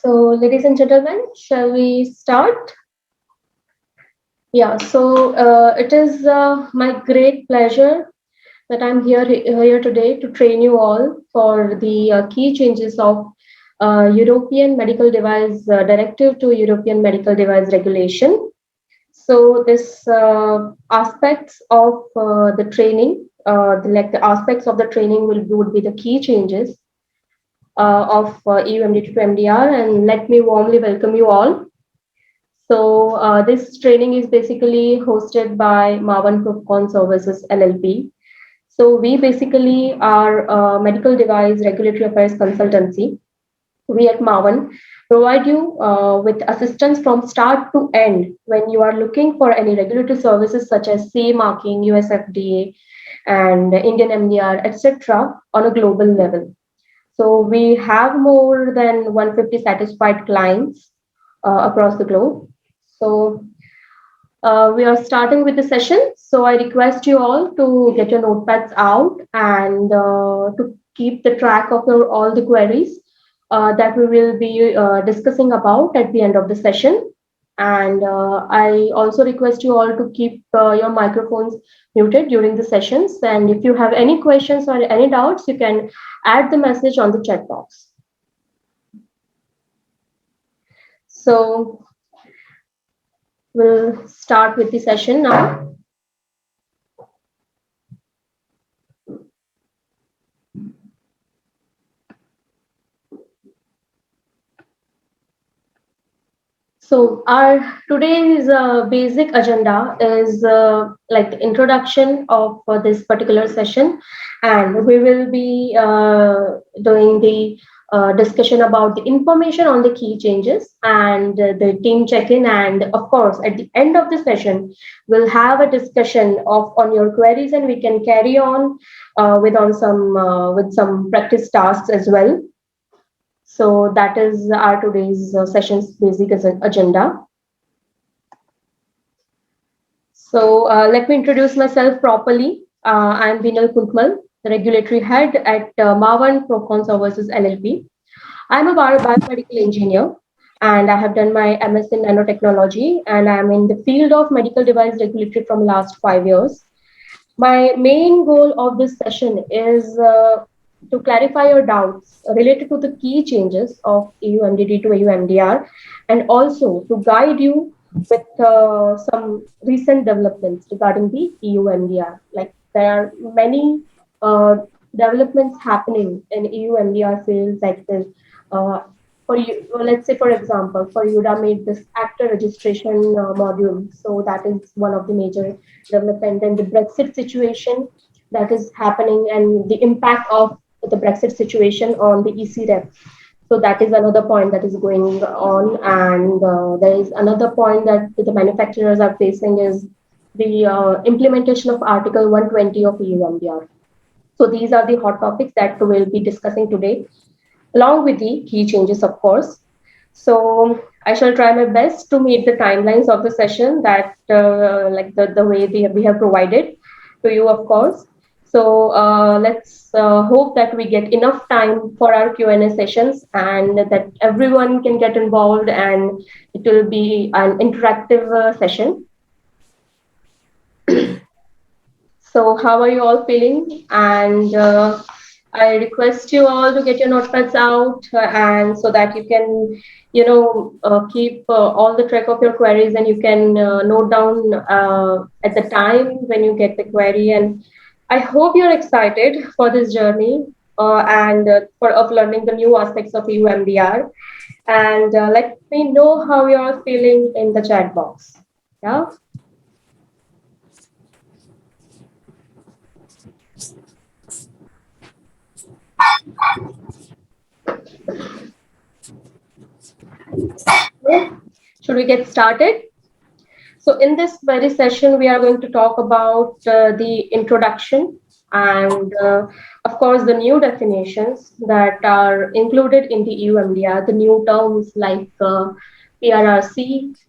So, ladies and gentlemen, shall we start? Yeah, so it is my great pleasure that I'm here today to train you all for the key changes of European Medical Device Directive to European Medical Device Regulation. So, this aspects of the training, the aspects of the training would be the key changes of EU Mdr to MDR, and let me warmly welcome you all. So this training is basically hosted by Maven Profcon Services LLP. So we basically are a medical device regulatory affairs consultancy. We at Maven provide you with assistance from start to end when you are looking for any regulatory services such as CE marking, US FDA, and Indian MDR, etc. on a global level. So we have more than 150 satisfied clients across the globe. So we are starting with the session. So I request you all to get your notepads out and to keep the track of all the queries that we will be discussing about at the end of the session. And I also request you all to keep your microphones muted during the sessions. And if you have any questions or any doubts, you can add the message on the chat box. So we'll start with the session now. So our today's basic agenda is like the introduction of this particular session, and we will be doing the discussion about the information on the key changes and the team check-in, and of course at the end of the session we'll have a discussion of on your queries, and we can carry on with some practice tasks as well. So that is our today's session's basic agenda. So let me introduce myself properly. I'm Binal Kuntmal, the regulatory head at Maven Profcon Services LLP. I'm a biomedical engineer, and I have done my MS in nanotechnology, and I'm in the field of medical device regulatory from last 5 years. My main goal of this session is to clarify your doubts related to the key changes of EU Mdd to EU Mdr, and also to guide you with some recent developments regarding the EU Mdr. Like there are many developments happening in EU Mdr fields, like this. For you, let's say, for example, for UDA made this actor registration module. So that is one of the major development, and the Brexit situation that is happening, and the impact of the Brexit situation on the EC rep. So that is another point that is going on, and there is another point that the manufacturers are facing is the implementation of Article 120 of EU MDR. So these are the hot topics that we'll be discussing today, along with the key changes, of course. So I shall try my best to meet the timelines of the session that like the way we have provided to you, of course. So let's hope that we get enough time for our Q&A sessions, and that everyone can get involved, and it will be an interactive session. So how are you all feeling? And I request you all to get your notepads out, and so that you can, keep all the track of your queries, and you can note down at the time when you get the query. And I hope you're excited for this journey and of learning the new aspects of EU MDR. And let me know how you're feeling in the chat box. Yeah. Should we get started? So in this very session, we are going to talk about the introduction and, of course, the new definitions that are included in the EU MDR, the new terms like Prrc,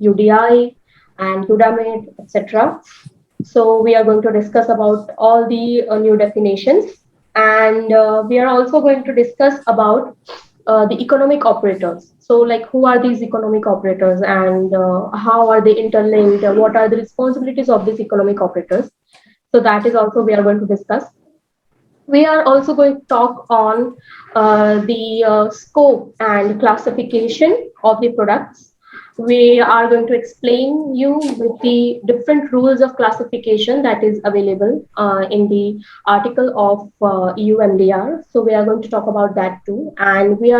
UDI, and Udamate, etc. So we are going to discuss about all the new definitions, and we are also going to discuss about the economic operators. So, like, who are these economic operators and how are they interlinked? What are the responsibilities of these economic operators? So, that is also we are going to discuss. We are also going to talk on the scope and classification of the products. We are going to explain you with the different rules of classification that is available in the article of EU MDR. So we are going to talk about that too, and we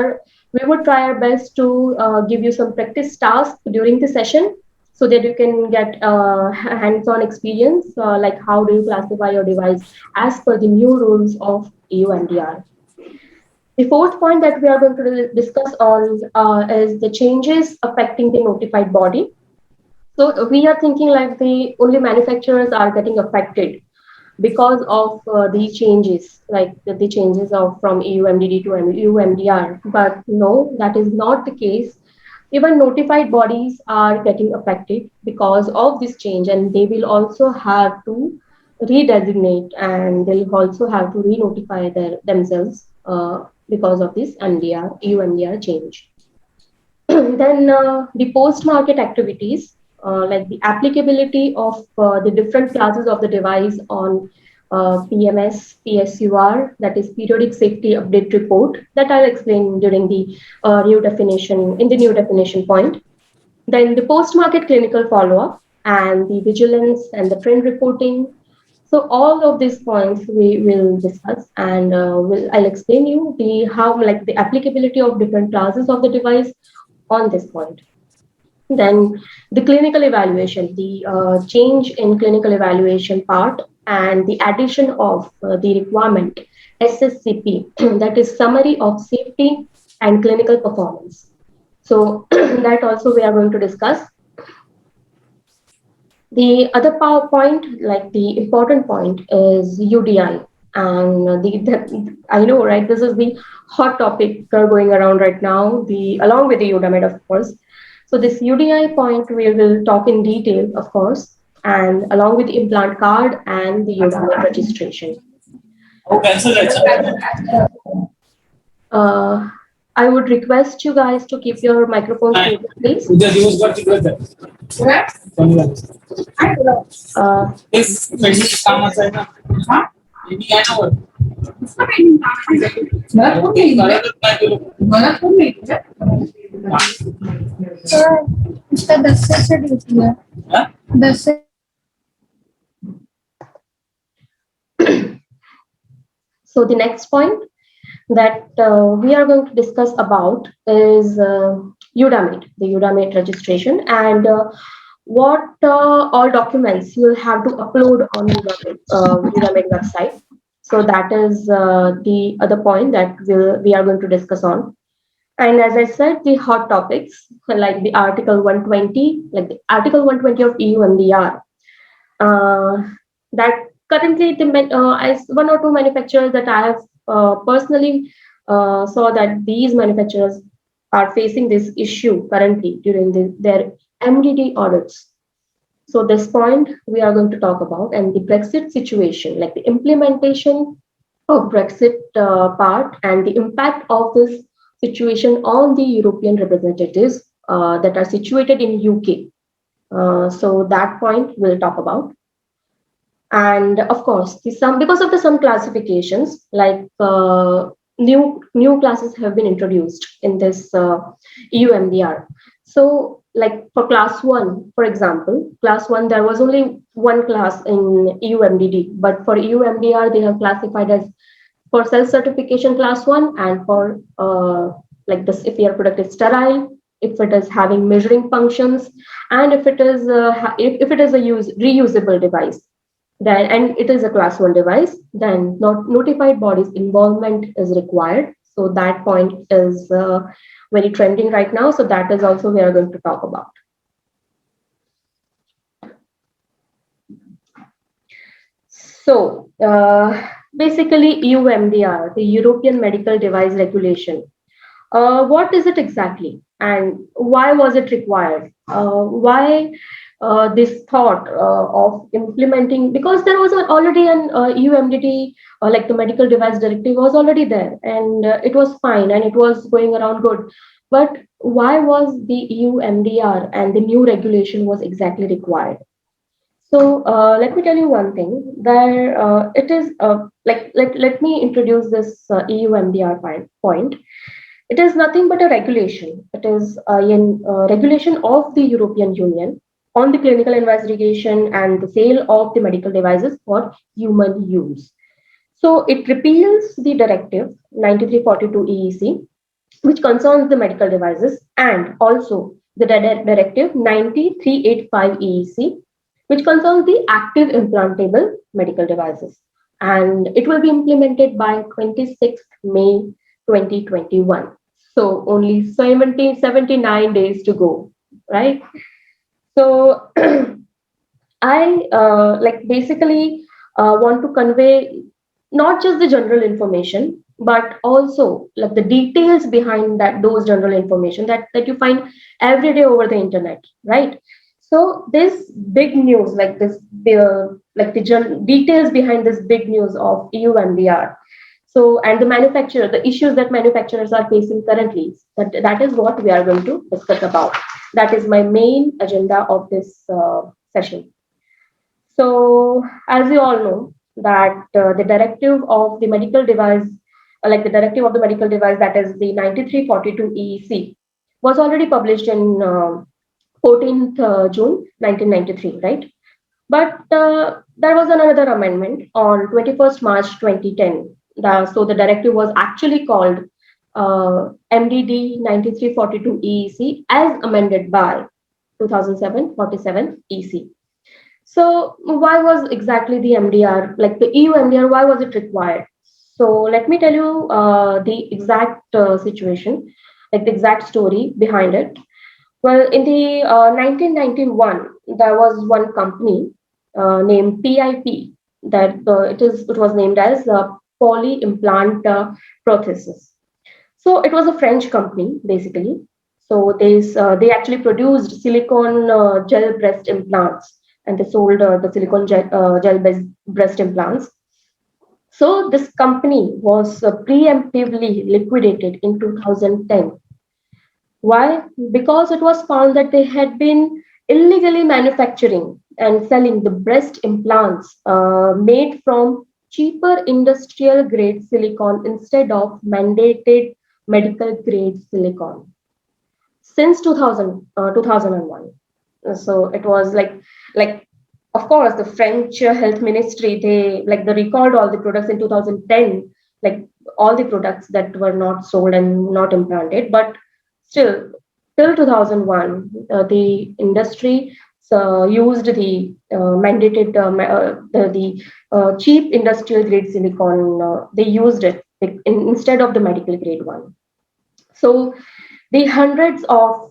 would try our best to give you some practice tasks during the session so that you can get hands-on experience, like how do you classify your device as per the new rules of EU MDR. The fourth point that we are going to discuss on is the changes affecting the notified body. So we are thinking like the only manufacturers are getting affected because of the changes, like the changes of from EU MDD to EU MDR. But no, that is not the case. Even notified bodies are getting affected because of this change, and they will also have to redesignate and they'll also have to re-notify themselves because of this MDR, EU MDR change. Then the post-market activities, like the applicability of the different classes of the device on PMS, PSUR, that is Periodic Safety Update Report, that I'll explain during the new definition, in the new definition point. Then the post-market clinical follow-up and the vigilance and the trend reporting. So all of these points we will discuss, and I'll explain you the how like the applicability of different classes of the device on this point. Then the clinical evaluation, the change in clinical evaluation part, and the addition of the requirement SSCP, that is Summary of Safety and Clinical Performance. So that also we are going to discuss. The other point, like the important point, is UDI. And I know, right? This is the hot topic going around right now. Along with the Udamid, of course. So this UDI point we will talk in detail, of course, and along with the implant card and the Udamid registration. I would request you guys to keep your microphones muted, please. So the next point that we are going to discuss about is Udamid, the Udamid registration, and what all documents you will have to upload on Udamid website. So that is the other point that we are going to discuss on. And as I said, the hot topics like the Article 120, like the Article 120 of EU MDR, that currently as one or two manufacturers that I have personally saw that these manufacturers are facing this issue currently during their MDD audits. So this point we are going to talk about, and the Brexit situation, like the implementation of Brexit part and the impact of this situation on the European representatives that are situated in UK. So that point we'll talk about. And of course, because of some classifications, like new classes have been introduced in this EU MDR. So, like for class 1, for example, class 1, there was only one class in EU MDD, but for EU MDR, they have classified as for self-certification class 1, and for like this, if your product is sterile, if it is having measuring functions, and if it is if it is a reusable device, then and it is a class 1 device, then notified bodies involvement is required. So that point is very trending right now. So that is also we are going to talk about. So basically EU MDR, the European Medical Device Regulation. What is it exactly? and why was it required? Why this thought of implementing? Because there was already an EU MDD, like the medical device directive was already there, and it was fine and it was going around good. But why was the EU MDR and the new regulation was exactly required? So let me tell you one thing. There, it is let me introduce this EU MDR point. It is nothing but a regulation. It is a regulation of the European Union on the clinical investigation and the sale of the medical devices for human use. So it repeals the directive 9342 EEC, which concerns the medical devices, and also the directive 9385 EEC, which concerns the active implantable medical devices. And it will be implemented by 26th May 2021. So only 79 days to go, right? So I basically want to convey not just the general information, but also like the details behind those general information that you find every day over the internet, right? So this big news, the details behind this big news of EU MDR. So, and the manufacturer, the issues that manufacturers are facing currently, that is what we are going to discuss about. That is my main agenda of this session. So, as you all know, that the directive of the medical device, like the directive of the medical device, that is the 9342 EEC, was already published in 14th June 1993, right? But there was another amendment on 21st March 2010. So the directive was actually called MDD 9342 EEC as amended by 2007-47 EC. So why was exactly the MDR, like the EU MDR, why was it required? So let me tell you the exact situation, like the exact story behind it. Well, in the 1991, there was one company named PIP that it was named as Poly Implant Prosthesis. So it was a French company basically. So they actually produced silicone gel breast implants, and they sold the silicone gel breast implants. So this company was preemptively liquidated in 2010. Why? Because it was found that they had been illegally manufacturing and selling the breast implants made from cheaper industrial grade silicone instead of mandated medical grade silicone since 2001. So it was like of course the French health ministry, they recalled all the products in 2010, like all the products that were not sold and not implanted, but still, till 2001, the industry used the mandated cheap industrial grade silicone. They used it instead of the medical grade one. So the hundreds of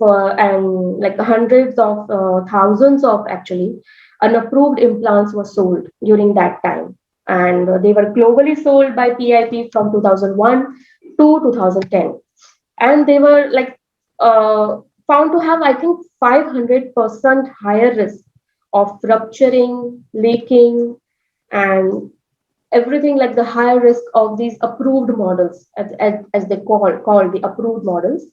thousands of actually unapproved implants were sold during that time, and they were globally sold by PIP from 2001 to 2010, and they were found to have, I think, 500% higher risk of rupturing, leaking, and everything, like the higher risk of these approved models, as they call the approved models.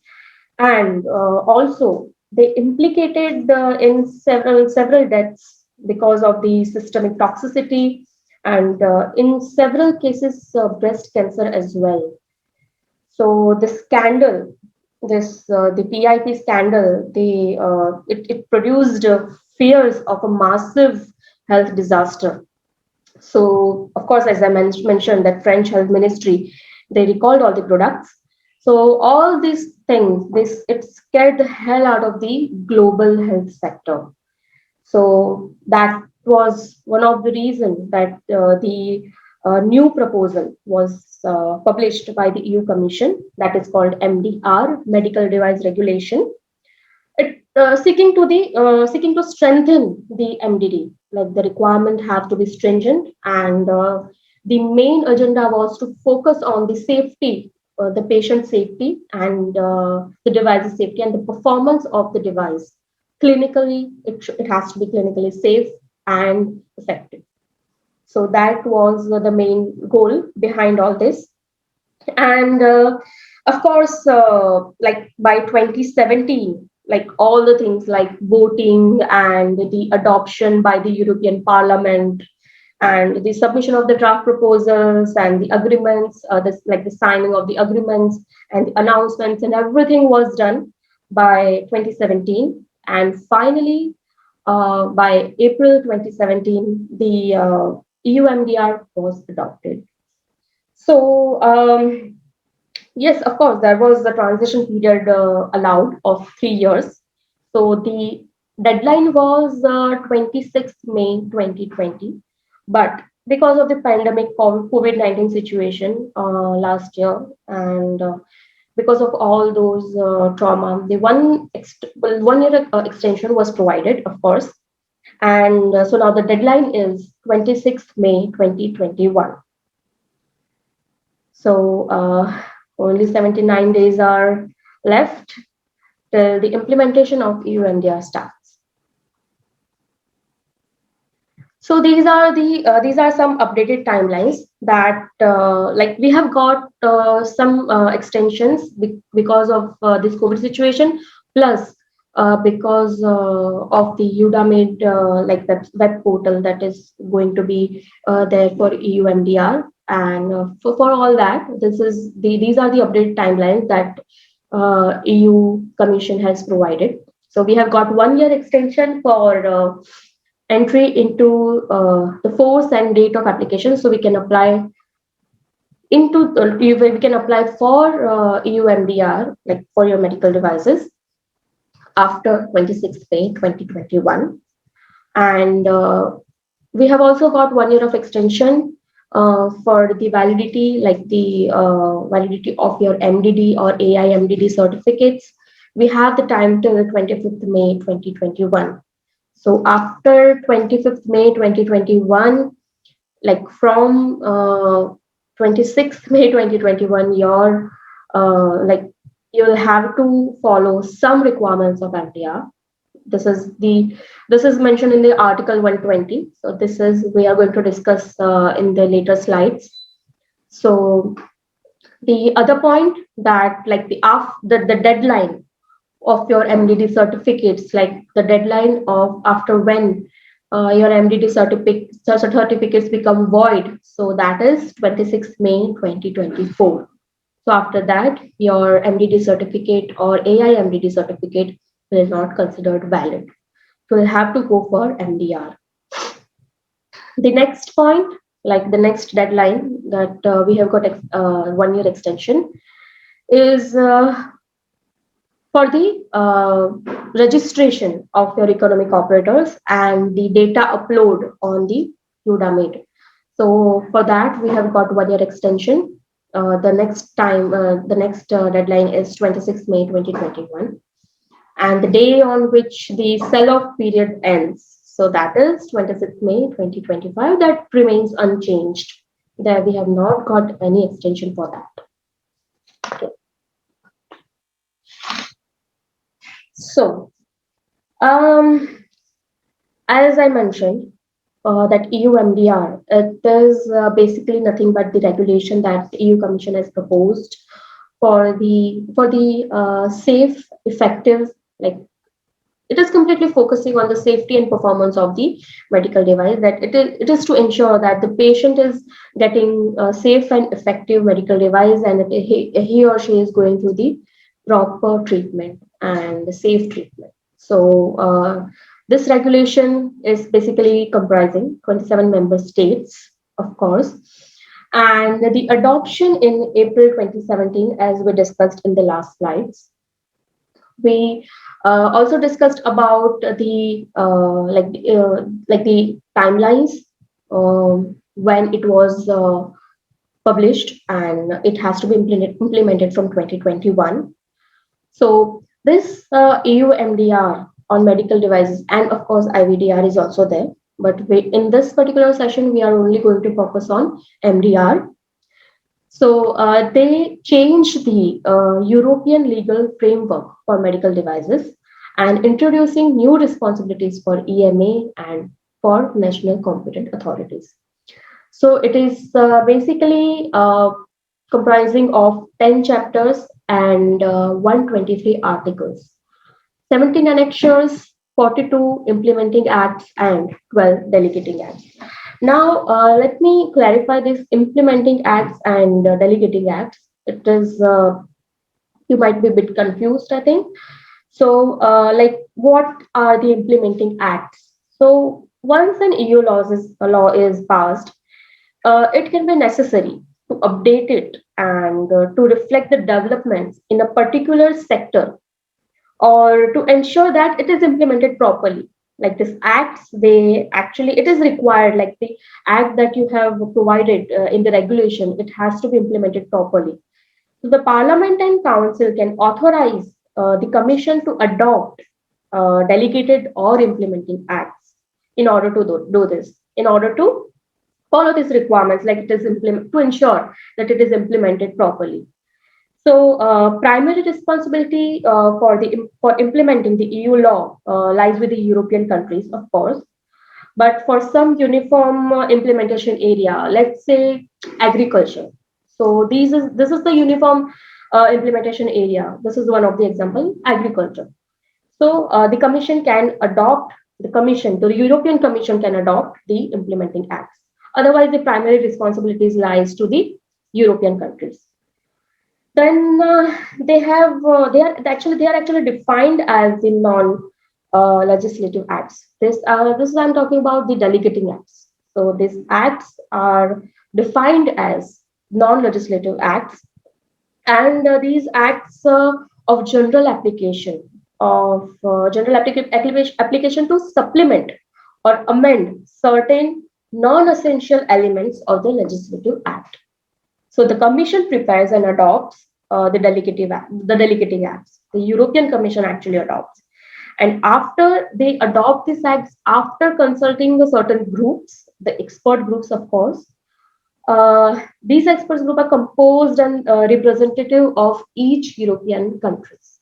And also they implicated in several deaths because of the systemic toxicity, and in several cases breast cancer as well. So the scandal, the PIP scandal, it produced fears of a massive health disaster. So of course, as I mentioned, that French health ministry, they recalled all the products. So all these things, it scared the hell out of the global health sector. So that was one of the reasons that the new proposal was published by the EU Commission, that is called MDR, Medical Device Regulation. It seeking to strengthen the MDD, like the requirement have to be stringent, and the main agenda was to focus on the safety the patient safety and the device's safety and the performance of the device. Clinically, it has to be clinically safe and effective. So that was the main goal behind all this. And of course, like by 2017, like all the things like voting and the adoption by the European Parliament and the submission of the draft proposals and the agreements, like the signing of the agreements and the announcements and everything was done by 2017. And finally, by April 2017, the EU MDR was adopted. So yes, of course, there was a transition period allowed of 3 years. So the deadline was 26th May 2020. But because of the pandemic COVID-19 situation last year, and because of all those trauma, the one year extension was provided, of course. And so now the deadline is 26th May 2021. So only 79 days are left till the implementation of EU Mdr starts. So these are some updated timelines that like we have got some extensions because of this COVID situation, plus because of the UDAMID like that web portal that is going to be there for EU MDR. And for all that, these are the updated timelines that EU Commission has provided. So we have got 1 year extension for entry into the force and date of application. So we can apply for EU MDR, like for your medical devices, after 26th May 2021. And we have also got 1 year of extension for the validity, like the validity of your MDD or AI MDD certificates. We have the time till 25th May 2021. So after 25th May 2021, like from 26th May 2021, you'll have to follow some requirements of MDR. This is mentioned in the article 120. So we are going to discuss in the later slides. So the other point that like the deadline of your MDD certificates, like the deadline of after when your MDD certificates become void. So that is 26th May 2024. So after that, your MDD certificate or AI MDD certificate will not considered valid. So you'll have to go for MDR. The next point, like the next deadline that we have got 1 year extension, is for the registration of your economic operators and the data upload on the UDAMID. So for that, we have got 1 year extension. The next deadline is 26th May 2021. And the day on which the sell-off period ends, so that is 26th May 2025, that remains unchanged. There we have not got any extension for that. Okay. So, as I mentioned, that EU MDR, it is basically nothing but the regulation that the EU Commission has proposed for the safe, effective, like it is completely focusing on the safety and performance of the medical device. That it is to ensure that the patient is getting a safe and effective medical device, and he or she is going through the proper treatment and the safe treatment. So this regulation is basically comprising 27 member states, of course, and the adoption in April 2017, as we discussed in the last slides. We also discussed about the the timelines when it was published, and it has to be implemented from 2021. So this EU MDR on medical devices, and of course IVDR is also there. But in this particular session, we are only going to focus on MDR. So they changed the European legal framework for medical devices and introducing new responsibilities for EMA and for national competent authorities. So it is basically comprising of 10 chapters and 123 articles, 17 annexures, 42 implementing acts, and 12 delegating acts. Now, let me clarify this implementing acts and delegating acts. It is, you might be a bit confused, I think. So, what are the implementing acts? So, once an EU law is passed, it can be necessary to update it and to reflect the developments in a particular sector or to ensure that it is implemented properly. Like this acts, they actually, it is required, like the act that you have provided in the regulation, it has to be implemented properly. So the Parliament and Council can authorize the Commission to adopt delegated or implementing acts in order to do this, in order to follow these requirements, like it is implement to ensure that it is implemented properly. So, primary responsibility for implementing the EU law lies with the European countries, of course. But for some uniform implementation area, let's say agriculture. So, this is the uniform implementation area. This is one of the example, agriculture. So, the European Commission can adopt the implementing acts. Otherwise, the primary responsibilities lies to the European countries. Then they are actually defined as the non legislative acts. This I'm talking about the delegating acts. So these acts are defined as non legislative acts, and these acts of general application application to supplement or amend certain non-essential elements of the legislative act. So the Commission prepares and adopts the delegating acts. The European Commission actually adopts. And after they adopt these acts, after consulting the certain groups, the expert groups, of course, these experts group are composed and representative of each European countries.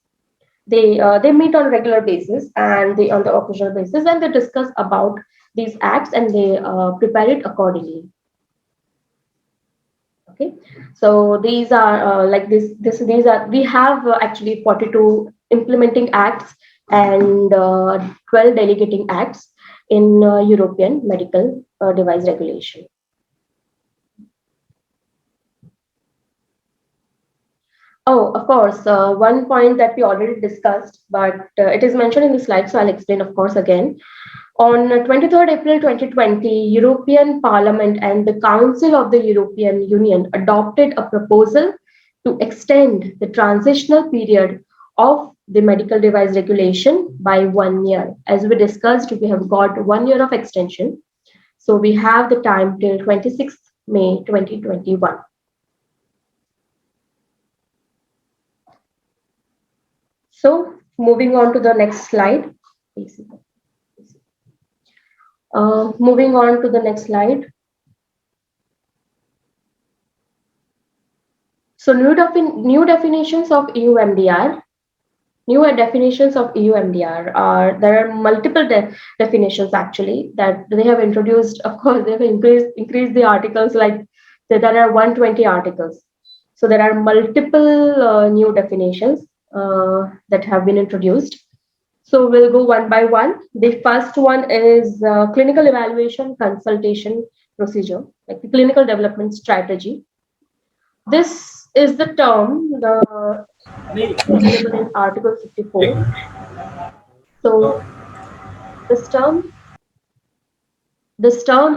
They meet on a regular basis and they on the occasional basis, and they discuss about these acts and they prepare it accordingly. Okay, so these are these are we have actually 42 implementing acts and 12 delegating acts in European medical device regulation. Oh, of course, one point that we already discussed, but it is mentioned in the slide, so I'll explain, of course, again. On 23rd April 2020, European Parliament and the Council of the European Union adopted a proposal to extend the transitional period of the medical device regulation by 1 year. As we discussed, we have got 1 year of extension. So we have the time till 26th May 2021. So moving on to the next slide. Moving on to the next slide. So new definitions of EU Mdr. Newer definitions of EU Mdr are, there are multiple definitions actually that they have introduced. Of course, they have increased the articles, like there are 120 articles. So there are multiple new definitions that have been introduced. So we'll go one by one. The first one is clinical evaluation consultation procedure, like the clinical development strategy. This is the term available in Article 54. So this term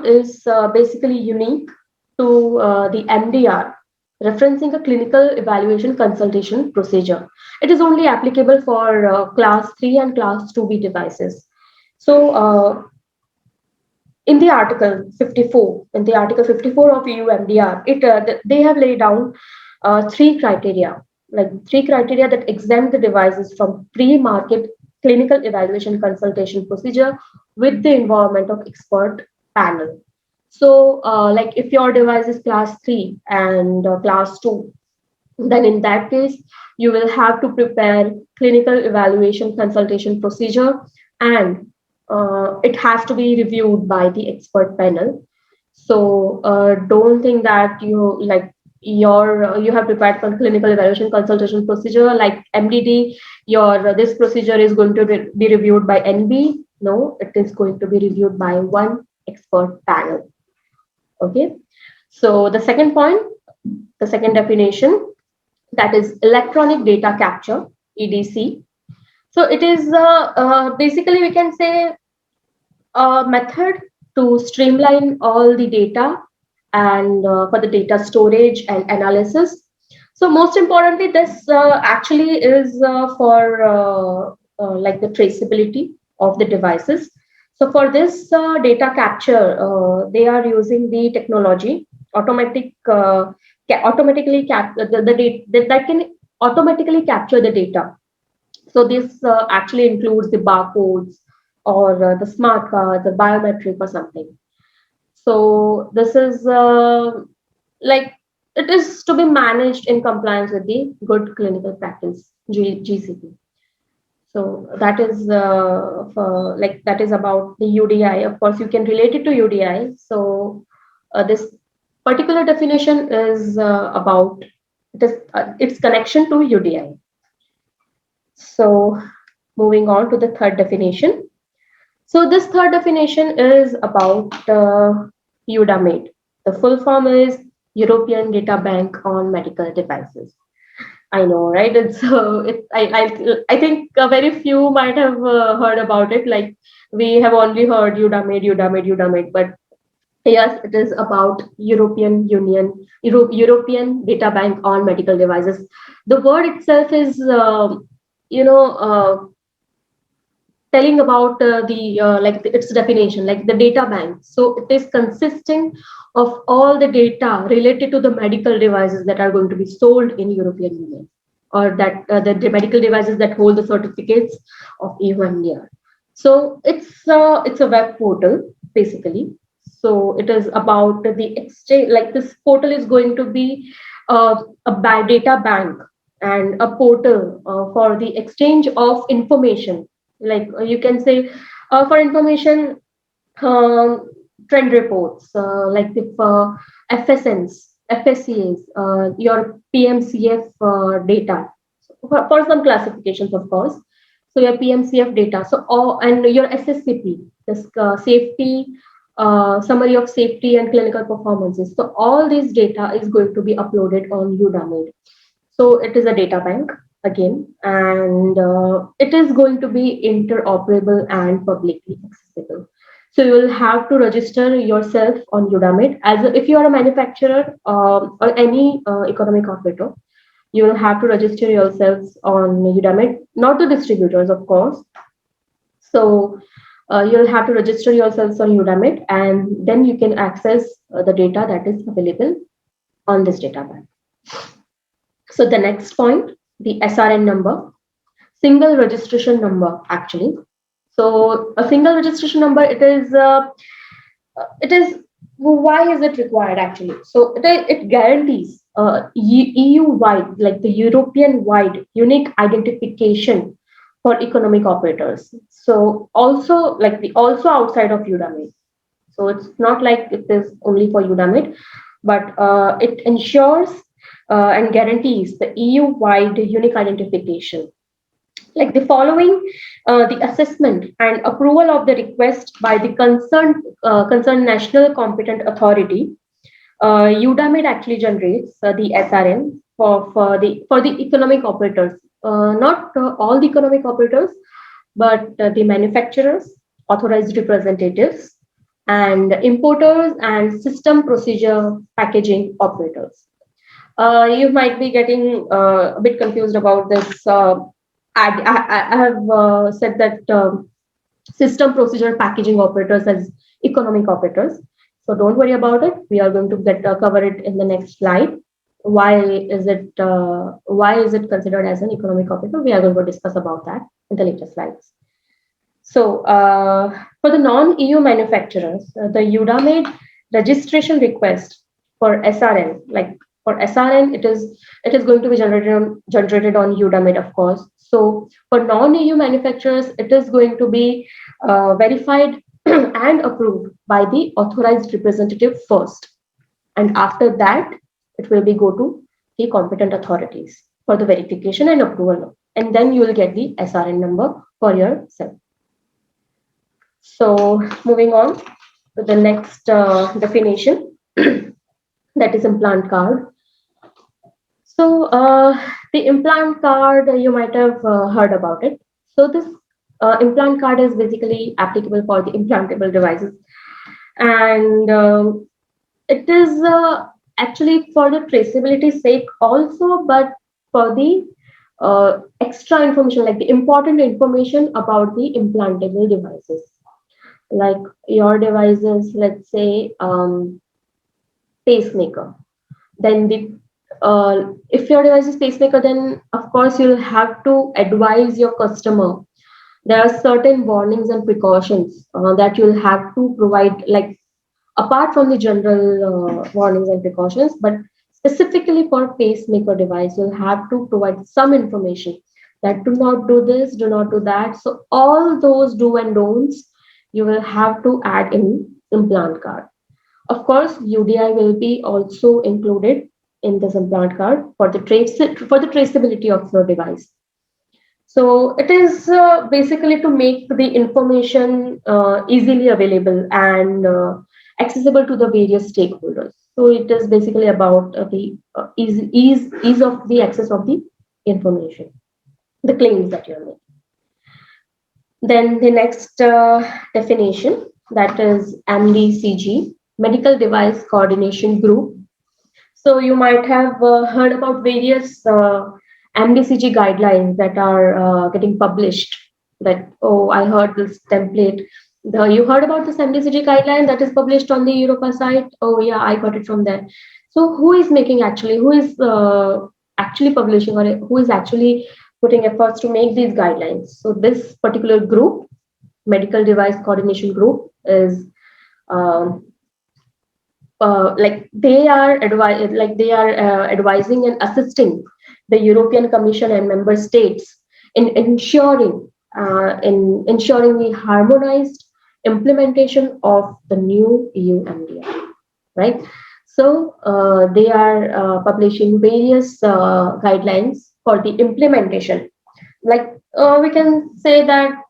is basically unique to the MDR, referencing a clinical evaluation consultation procedure. It is only applicable for class 3 and class 2B devices. So in the Article 54 of EU MDR, they have laid down three criteria that exempt the devices from pre-market clinical evaluation consultation procedure with the involvement of expert panel. So, like if your device is class 3 and class 2, then in that case, you will have to prepare clinical evaluation consultation procedure, and it has to be reviewed by the expert panel. So don't think that you have prepared for clinical evaluation consultation procedure like MDD. Your this procedure is going to be reviewed by NB. No, it is going to be reviewed by one expert panel. Okay. So the second point, the second definition, that is electronic data capture, EDC. So it is basically, we can say, a method to streamline all the data and for the data storage and analysis. So most importantly, this actually is for like the traceability of the devices. So for this data capture, they are using the technology automatically the data that can automatically capture the data. So this actually includes the barcodes or the smart cards, the biometric or something. So this is like it is to be managed in compliance with the good clinical practice GCP. So that is that is about the UDI. Of course, you can relate it to UDI. So this particular definition is about its connection to UDI. So moving on to the third definition. So this third definition is about EUMdr. The full form is European Data Bank on Medical Devices. I know, right? It's I think very few might have heard about it. Like we have only heard EUMdr, but yes, it is about European Data Bank on Medical Devices. The word itself is you know. Telling about its definition, like the data bank. So it is consisting of all the data related to the medical devices that are going to be sold in European Union, or that the medical devices that hold the certificates of EU Mdr. So it's a web portal basically. So it is about the exchange. Like this portal is going to be a data bank and a portal for the exchange of information, like you can say for information, um, trend reports, like if FSNs, FSCAs, your PMCF data for some classifications, of course. So your PMCF data, so all, and your SSCP, this safety summary of safety and clinical performances. So all this data is going to be uploaded on EUMdr. So it is a data bank again, and it is going to be interoperable and publicly accessible. So you will have to register yourself on EUMdr if you are a manufacturer or any economic operator. You will have to register yourselves on EUMdr, not the distributors, of course. So you'll have to register yourselves on EUMdr, and then you can access the data that is available on this data bank. So the next point, the SRN number, single registration number actually. So a single registration number, it is why is it required actually? So it guarantees EU-wide, like the European-wide unique identification for economic operators. So also also outside of EUMdr. So it's not like it is only for EUMdr, but it ensures and guarantees the EU-wide unique identification. Like the following, the assessment and approval of the request by the concerned national competent authority, EUMdr actually generates the SRN for the economic operators, not all the economic operators, but the manufacturers, authorized representatives, and importers and system procedure packaging operators. You might be getting a bit confused about this. I have said that system procedure packaging operators as economic operators. So don't worry about it. We are going to cover it in the next slide. Why is it considered as an economic operator? We are going to discuss about that in the later slides. So for the non-EU manufacturers, the EUMdr registration request for SRN, like for SRN, it is going to be generated on Udemy, of course. So for non-EU manufacturers, it is going to be verified and approved by the authorized representative first, and after that, it will be go to the competent authorities for the verification and approval, and then you will get the SRN number for yourself. So moving on to the next definition, that is implant card. So the implant card, you might have heard about it. So this implant card is basically applicable for the implantable devices, and it is actually for the traceability sake also, but for the extra information, like the important information about the implantable devices, like your devices, let's say pacemaker. Then the if your device is pacemaker, then of course you'll have to advise your customer. There are certain warnings and precautions that you'll have to provide, like apart from the general warnings and precautions, but specifically for pacemaker device, you'll have to provide some information that do not do this, do not do that. So all those do and don'ts you will have to add in implant card. Of course, UDI will be also included in this implant card for the traceability of your device. So it is basically to make the information easily available and accessible to the various stakeholders. So it is basically about the ease of the access of the information, the claims that you are making. Then the next definition, that is MDCG, Medical Device Coordination Group. So you might have heard about various MDCG guidelines that are getting published. That, oh, I heard this template. You heard about this MDCG guideline that is published on the Europa site? Oh yeah, I got it from there. So who is making actually? Who is actually publishing, or who is actually putting efforts to make these guidelines? So this particular group, Medical Device Coordination Group, is like they are advising and assisting the European Commission and member states in ensuring the harmonized implementation of the new EU MDR, right? So they are publishing various guidelines for the implementation. Like we can say that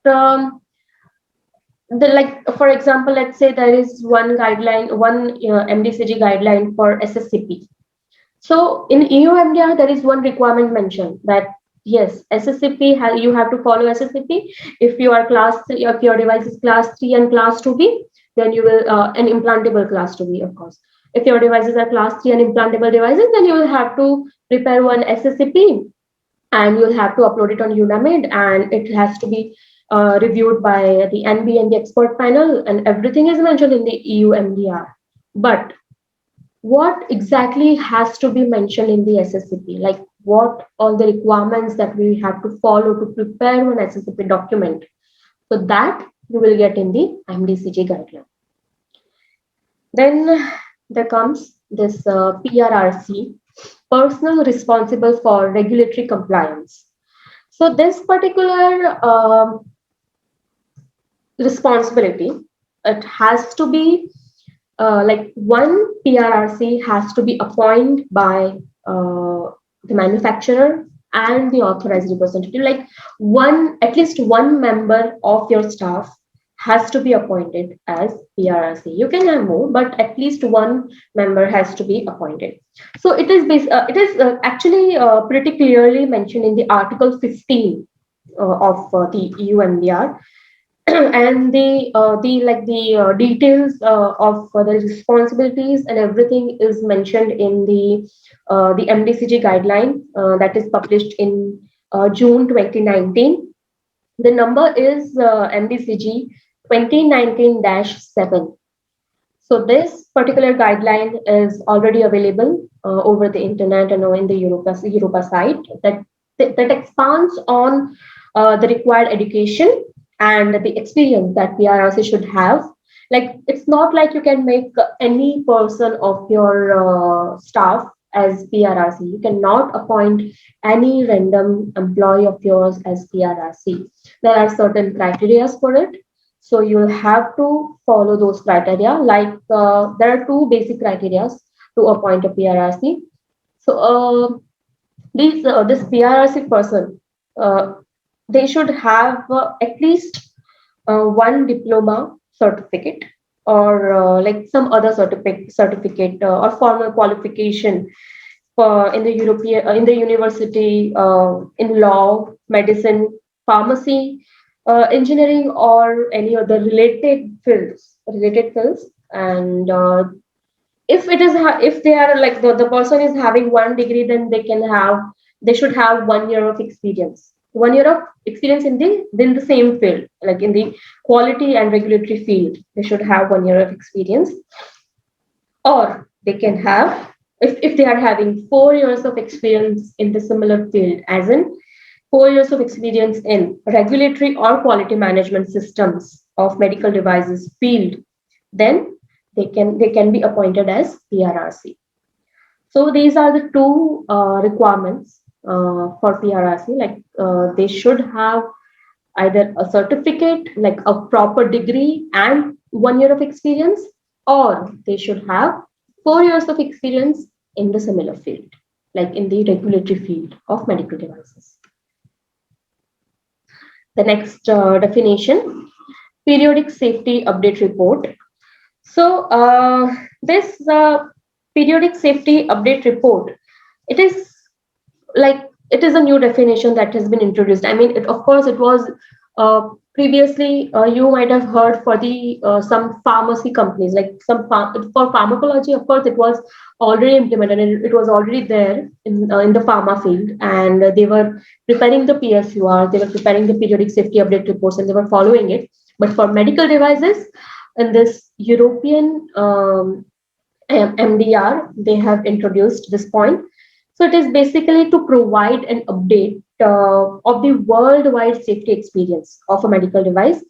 for example, let's say there is one guideline, one MDCG guideline for SSCP. So in EU MDR, there is one requirement mentioned that yes, SSCP, you have to follow SSCP. If you are if your device is class 3 and class 2B, then you will an implantable class 2B, of course. If your devices are class 3 and implantable devices, then you will have to prepare one SSCP and you'll have to upload it on Unamid, and it has to be reviewed by the NB and the expert panel, and everything is mentioned in the EU MDR. But what exactly has to be mentioned in the SSCP? Like what all the requirements that we have to follow to prepare an SSCP document? So that you will get in the MDCG guideline. Then there comes this PRRC, Personal Responsible for Regulatory Compliance. So this particular responsibility, it has to be like one PRRC has to be appointed by the manufacturer and the authorized representative. Like at least one member of your staff has to be appointed as PRRC. You can have more, but at least one member has to be appointed. So it is actually pretty clearly mentioned in the Article 15 of the EU MDR. And the details of the responsibilities and everything is mentioned in the MDCG guideline that is published in June 2019. The number is MDCG 2019-7. So this particular guideline is already available over the internet and in the Europa site that expands on the required education and the experience that PRRC should have Like, it's not like you can make any person of your staff as PRRC. You cannot appoint any random employee of yours as PRRC. There are certain criteria for it. So you'll have to follow those criteria. Like there are two basic criteria to appoint a PRRC. So this PRRC person, they should have at least one diploma certificate, or like some other certificate or formal qualification for in the European in the university, in law, medicine, pharmacy, engineering, or any other related fields. And if it is if they are like the person is having one degree, then they should have 1 year of experience, 1 year of experience in the same field, like in the quality and regulatory field. They should have 1 year of experience, or they can have, if they are having 4 years of experience in the similar field, as in 4 years of experience in regulatory or quality management systems of medical devices field, then they can be appointed as PRRC. So these are the two requirements for PRRC. Like they should have either a certificate, like a proper degree and 1 year of experience, or they should have 4 years of experience in the similar field, like in the regulatory field of medical devices. The next definition, periodic safety update report. So this periodic safety update report, it is it is a new definition that has been introduced. I mean, of course, it was previously, you might have heard for the some pharmacy companies, like for pharmacology. Of course, it was already implemented and it was already there in the pharma field, and they were preparing the PSUR, they were preparing the periodic safety update reports, and they were following it. But for medical devices, in this European MDR, they have introduced this point. So it is basically to provide an update of the worldwide safety experience of a medical device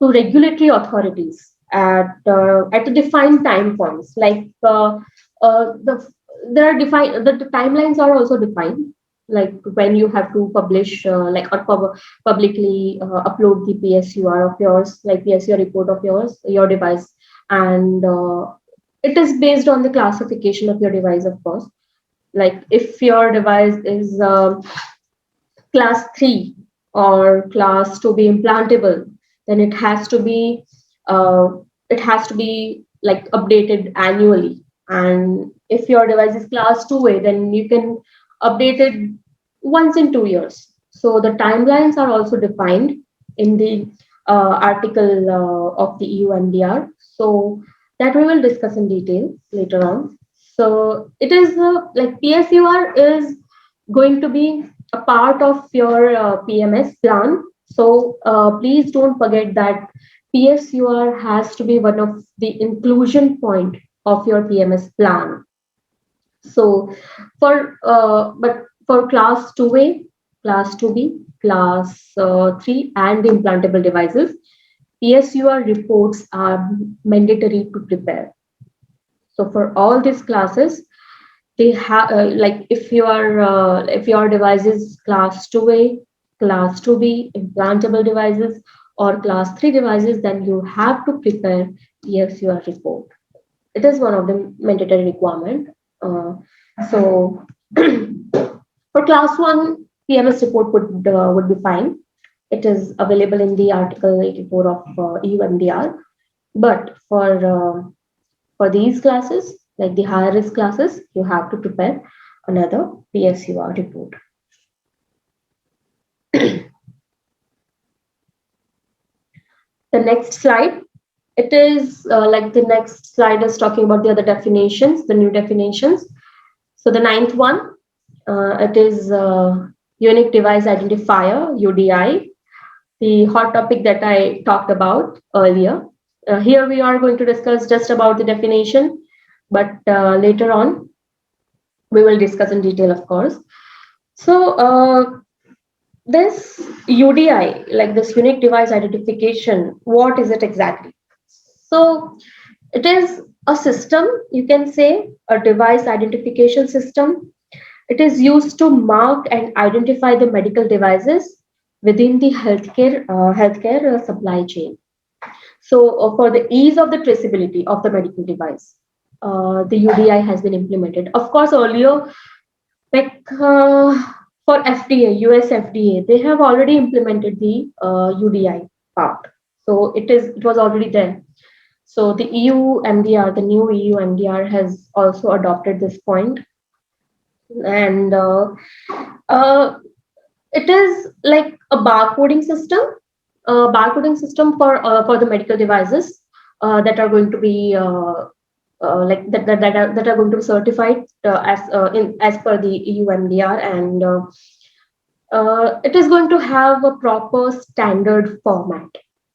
to regulatory authorities at the defined time points. Like there are defined, the timelines are also defined, like when you have to publish, publicly upload the PSUR of yours, like PSUR report of yours, your device, and it is based on the classification of your device, of course. Like if your device is class 3 or class to be implantable, then it has to be like updated annually. And if your device is class 2A, then you can update it once in 2 years. So the timelines are also defined in the article of the EU Mdr. So that we will discuss in detail later on. So it is like PSUR is going to be a part of your PMS plan. So please don't forget that PSUR has to be one of the inclusion point of your PMS plan. So but for class 2A, class 2B, class 3 and the implantable devices, PSUR reports are mandatory to prepare. So for all these classes, they have like if your device is class 2A, class 2B, implantable devices, or class 3 devices, then you have to prepare PSUR report. It is one of the mandatory requirement. So for class 1, PMS report would be fine. It is available in the Article 84 of EU Mdr. But for these classes, like the higher risk classes, you have to prepare another PSUR report. The next slide, it is like the next slide is talking about the other definitions, the new definitions. So the 9th one, it is Unique Device Identifier, UDI, the hot topic that I talked about earlier. Here we are going to discuss just about the definition, but later on we will discuss in detail, of course. So this UDI, like this unique device identification, what is it exactly? So it is a system, you can say, a device identification system. It is used to mark and identify the medical devices within the healthcare supply chain. So, for the ease of the traceability of the medical device, the UDI has been implemented. Of course, earlier, like for FDA, US FDA, they have already implemented the UDI part. So it was already there. So the EU MDR, the new EU MDR, has also adopted this point, and uh, it is like a barcoding system for the medical devices that are going to be like that are going to be certified as per the EU MDR, and it is going to have a proper standard format.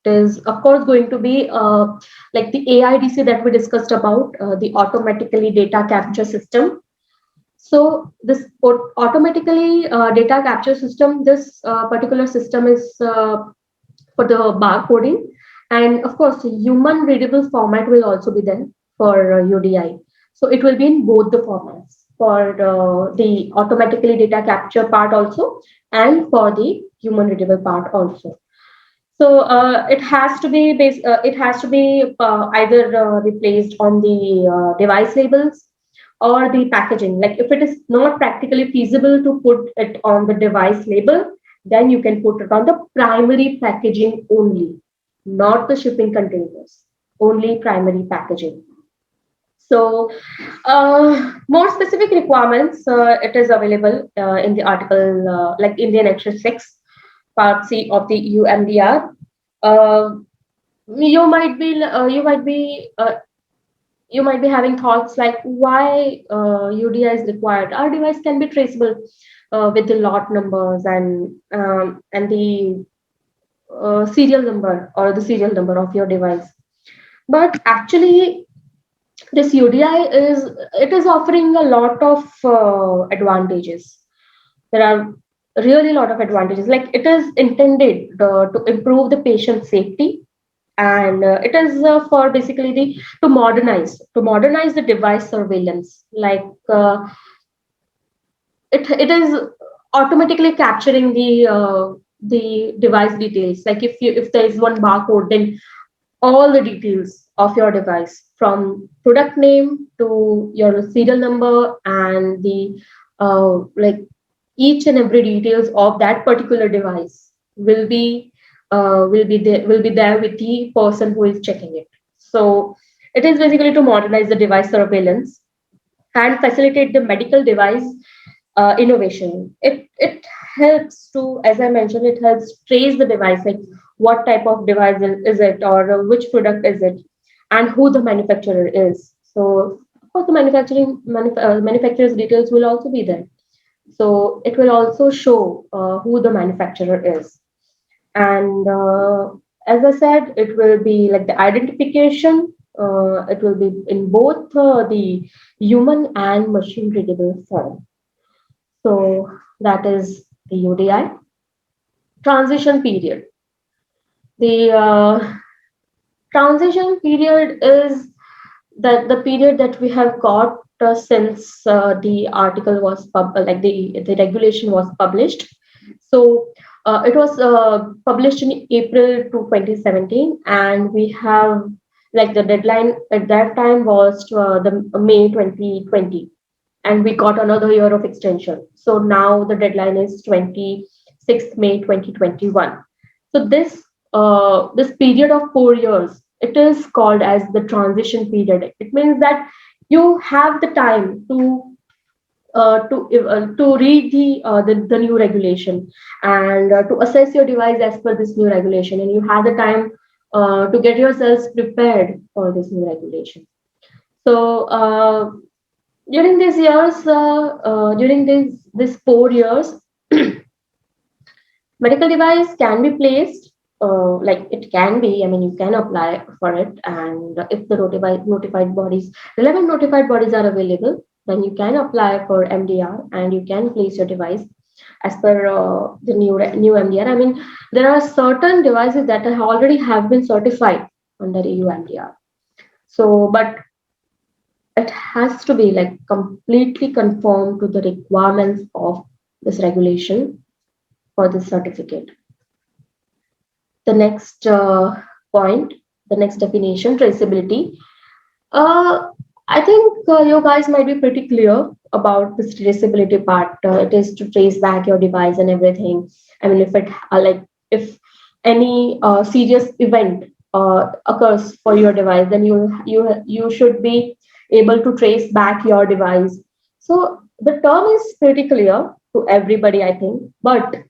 It is, of course, going to be like the AIDC that we discussed about, the automatically data capture system. So this automatically data capture system, this particular system is for the barcoding, and of course, human readable format will also be there for UDI. So it will be in both the formats for the automatically data capture part also, and for the human readable part also. So it has to be either replaced on the device labels or the packaging. Like if it is not practically feasible to put it on the device label, then you can put it on the primary packaging only, not the shipping containers, only primary packaging. So, more specific requirements, it is available in the article, like Indian Action 6, Part C of the EU MDR. Uh, you might be, uh, you might be, uh, you might be having thoughts like why UDI is required. Our device can be traceable with the lot numbers and the serial number of your device. But actually, this UDI is offering a lot of advantages. There are really a lot of advantages. Like it is intended to improve the patient safety, and it is for basically the to modernize the device surveillance. Like it is automatically capturing the device details. Like if there is one barcode, then all the details of your device from product name to your serial number and the like each and every details of that particular device will be there with the person who is checking it. So it is basically to modernize the device surveillance and facilitate the medical device innovation. It helps to, as I mentioned, it helps trace the device, like what type of device is it, or which product is it, and who the manufacturer is. So, of course, the manufacturer's details will also be there. So it will also show who the manufacturer is, and as I said, it will be like the identification. It will be in both the human and machine readable form. So that is the UDI. Transition period. The transition period is the period that we have got since the article was like the regulation was published. So it was published in April 2017, and we have like the deadline at that time was the May 2020, and we got another year of extension. So now the deadline is 26th May 2021. So this period of 4 years, it is called as the transition period. It means that you have the time to read the new regulation, and to assess your device as per this new regulation, and you have the time to get yourselves prepared for this new regulation. So during these years, during this 4 years, medical device can be placed. Like it can be, I mean, you can apply for it, and if the relevant notified bodies are available, then you can apply for MDR and you can place your device as per the new MDR. I mean, there are certain devices that already have been certified under EU MDR. So, but it has to be like completely conform to the requirements of this regulation for this certificate. The next point, the next definition, traceability. Uh, I think you guys might be pretty clear about this traceability part. It is to trace back your device and everything. I mean, if it if any serious event occurs for your device, then you should be able to trace back your device. So the term is pretty clear to everybody, I think. But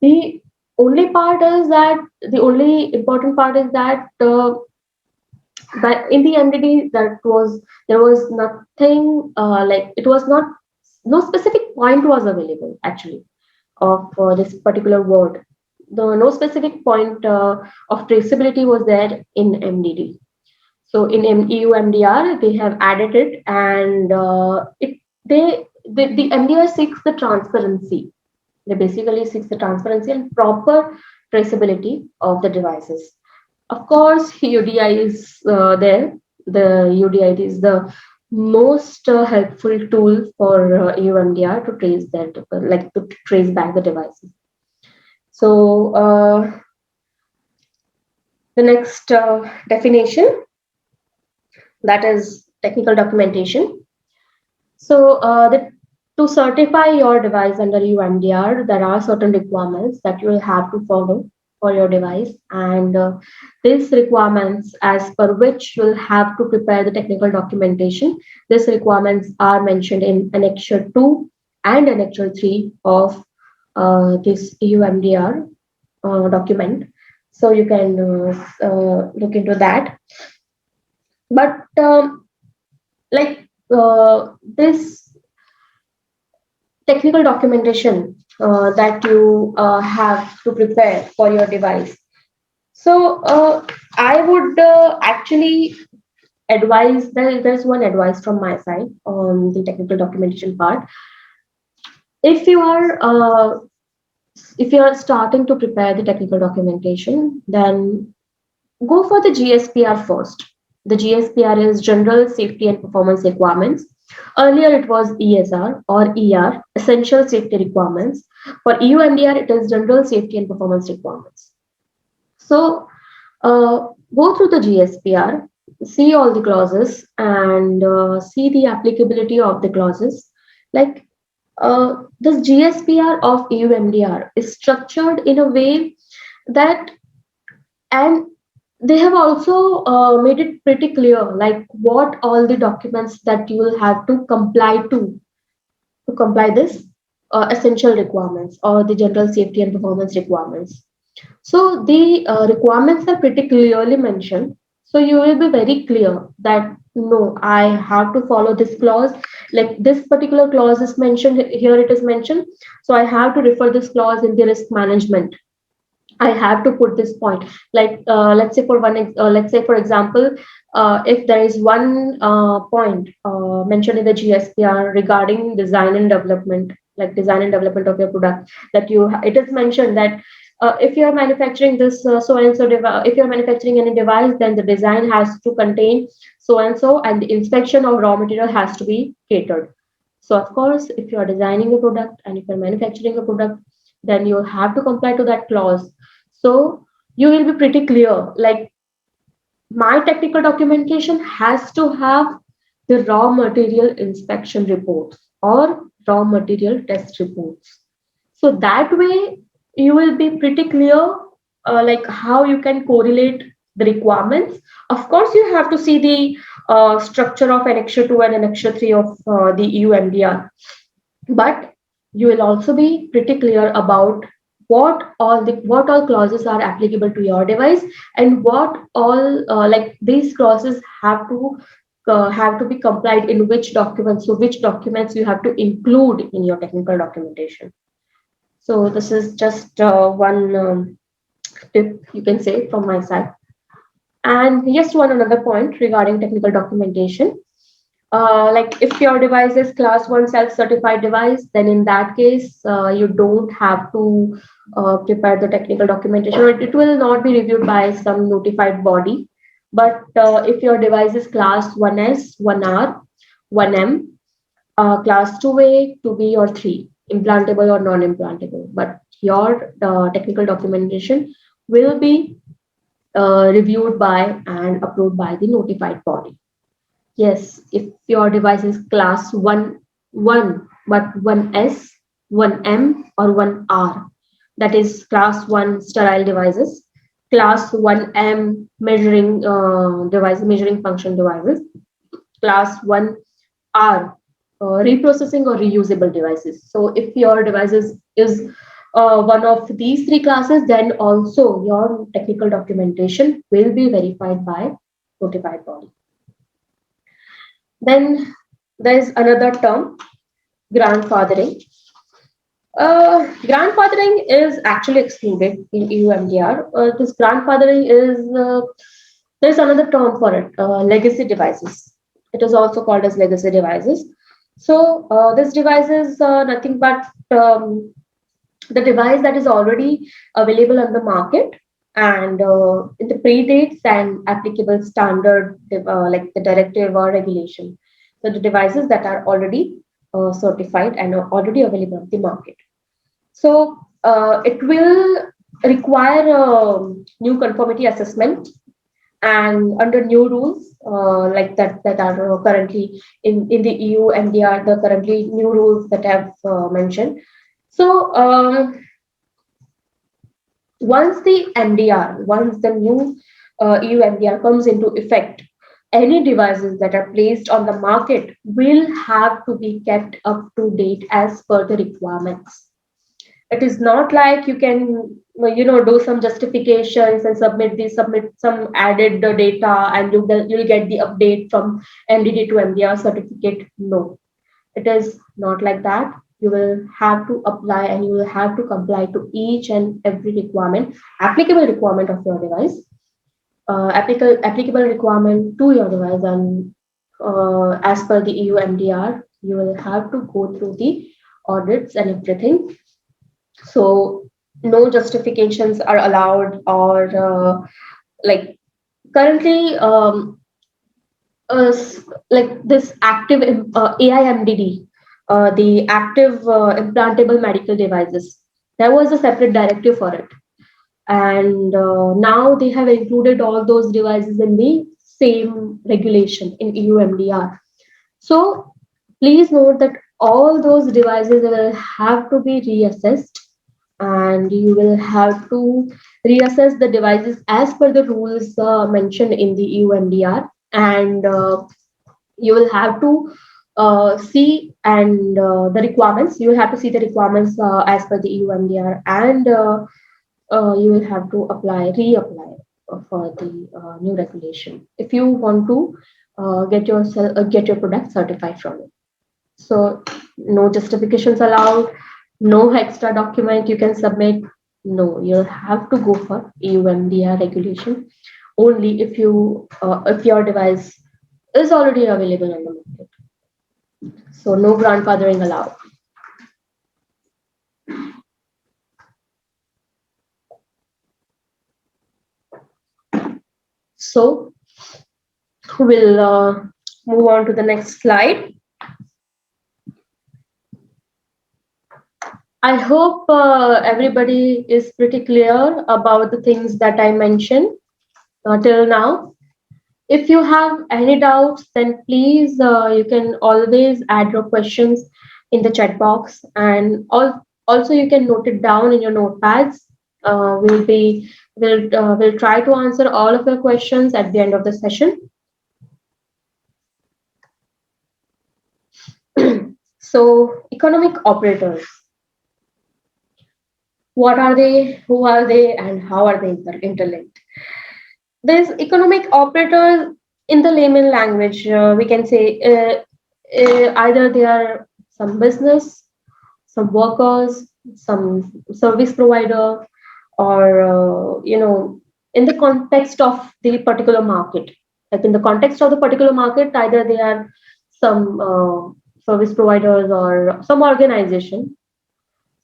the only part is that the only important part is that. But in the MDD, there was nothing like it was not no specific point was available actually of this particular word. The no specific point of traceability was there in MDD. So in EU Mdr, they have added it, and the MDR seeks the transparency. They basically seeks the transparency and proper traceability of the devices. Of course, UDI is there. The UDI is the most helpful tool for EU Mdr to trace that, like to trace back the devices. So the next definition, that is technical documentation. So to certify your device under EU Mdr, there are certain requirements that you will have to follow for your device, and these requirements as per which you'll have to prepare the technical documentation. These requirements are mentioned in Annexure 2 and Annexure 3 of this EU Mdr document. So you can look into that. But this technical documentation that you have to prepare for your device. So I would actually advise, there's one advice from my side on the technical documentation part. If you are starting to prepare the technical documentation, then go for the GSPR first. The GSPR is General Safety and Performance Requirements. Earlier it was ESR or ER, Essential Safety Requirements. For EU Mdr, it is General Safety and Performance Requirements. So go through the GSPR, see all the clauses, and see the applicability of the clauses. Like this GSPR of EU Mdr is structured in a way that, and they have also made it pretty clear, like what all the documents that you will have to comply to comply this essential requirements or the general safety and performance requirements. So the requirements are pretty clearly mentioned. So you will be very clear that no, I have to follow this clause. Like this particular clause is mentioned here, it is mentioned. So I have to refer this clause in the risk management. I have to put this point. Like let's say for example, if there is one point mentioned in the GSPR regarding design and development, like design and development of your product, that it is mentioned that if you are manufacturing this so and so if you are manufacturing any device, then the design has to contain so and so, and the inspection of raw material has to be catered. So of course, if you are designing a product and if you are manufacturing a product, then you have to comply to that clause. So you will be pretty clear, like my technical documentation has to have the raw material inspection reports or raw material test reports. So that way you will be pretty clear, like how you can correlate the requirements. Of course, you have to see the structure of Annexure 2 and Annexure 3 of the EU Mdr, but you will also be pretty clear about what all clauses are applicable to your device, and what all like these clauses have to be complied in which documents. So which documents you have to include in your technical documentation. So this is just one tip you can say from my side. And just one another point regarding technical documentation. Like if your device is class 1 self-certified device, then in that case, you don't have to prepare the technical documentation, or it will not be reviewed by some notified body. But if your device is class 1S, 1R, 1M, class 2A, 2B, or 3, implantable or non-implantable. But your technical documentation will be reviewed by and approved by the notified body. Yes, if your device is class 1, but 1S, 1M, or 1R, that is class 1 sterile devices, class 1M measuring device, measuring function devices, class 1R reprocessing or reusable devices. So if your devices is one of these three classes, then also your technical documentation will be verified by notified body. Then there is another term, grandfathering. Grandfathering is actually excluded in EU MDR. This grandfathering is, there's another term for it, legacy devices. It is also called as legacy devices. So this device is nothing but the device that is already available on the market, and in the predates and applicable standard like the directive or regulation. So the devices that are already certified and are already available on the market. So it will require a new conformity assessment, and under new rules like that are currently in the EU MDR, the currently new rules that I've mentioned. So once the new EU MDR comes into effect, any devices that are placed on the market will have to be kept up to date as per the requirements. It is not like you can do some justifications and submit some added data and you'll get the update from MDD to MDR certificate. No, it is not like that. You will have to apply and you will have to comply to each and every applicable requirement of your device, applicable requirement to your device, and as per the EU MDR, you will have to go through the audits and everything. So no justifications are allowed, or like currently like this active AIMDD, the active implantable medical devices. There was a separate directive for it, and now they have included all those devices in the same regulation in EU MDR. So please note that all those devices will have to be reassessed, and you will have to reassess the devices as per the rules mentioned in the EU MDR, and you will have to see and the requirements. You will have to see the requirements as per the EU MDR, and you will have to reapply for the new regulation if you want to get your product certified from it. So no justifications allowed, no extra document you can submit. No, you'll have to go for EU MDR regulation only if your device is already available on the market. So no grandfathering allowed. So we'll move on to the next slide. I hope everybody is pretty clear about the things that I mentioned till now. If you have any doubts, then please you can always add your questions in the chat box, and also you can note it down in your notepads. We'll try to answer all of your questions at the end of the session. So economic operators. What are they? Who are they? And how are they interlinked? There's economic operators in the layman language. We can say either they are some business, some workers, some service provider, or in the context of the particular market. Like in the context of the particular market, either they are some service providers or some organization.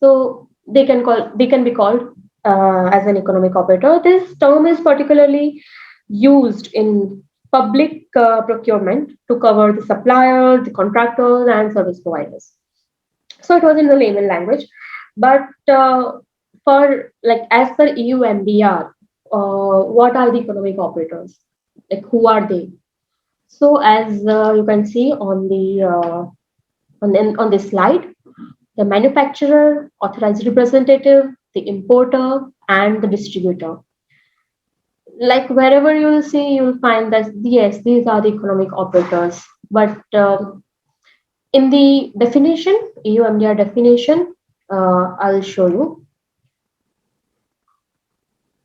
So they can be called as an economic operator. This term is particularly used in public procurement to cover the suppliers, the contractors, and service providers. So it was in the layman language, but for like as per EU MDR, what are the economic operators? Like who are they? So as you can see on the on this slide, the manufacturer, authorized representative, the importer, and the distributor. Like wherever you will see, you will find that yes, these are the economic operators. But in the definition, EU MDR definition, I'll show you.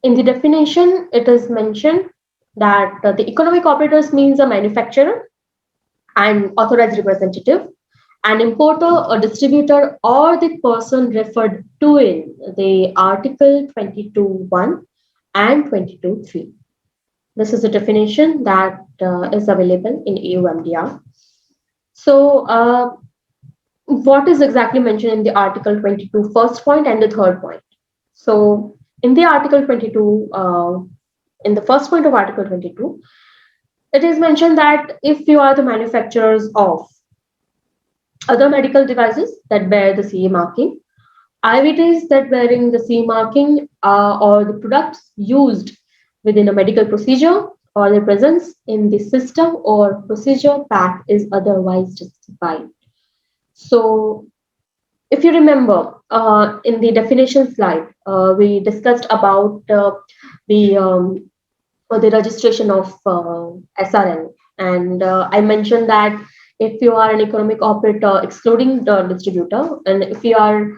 In the definition, it is mentioned that the economic operators means a manufacturer and authorized representative, an importer, a distributor, or the person referred to in the Article 22.1 and 22.3. This is a definition that is available in EU MDR. So, what is exactly mentioned in the Article 22 first point and the third point? So, in the Article 22, in the first point of Article 22, it is mentioned that if you are the manufacturers of other medical devices that bear the CE marking, IVDs that bearing the CE marking or the products used within a medical procedure or their presence in the system or procedure pack is otherwise justified. So if you remember in the definition slide, we discussed about the registration of SRN, and I mentioned that if you are an economic operator, excluding the distributor, and if you are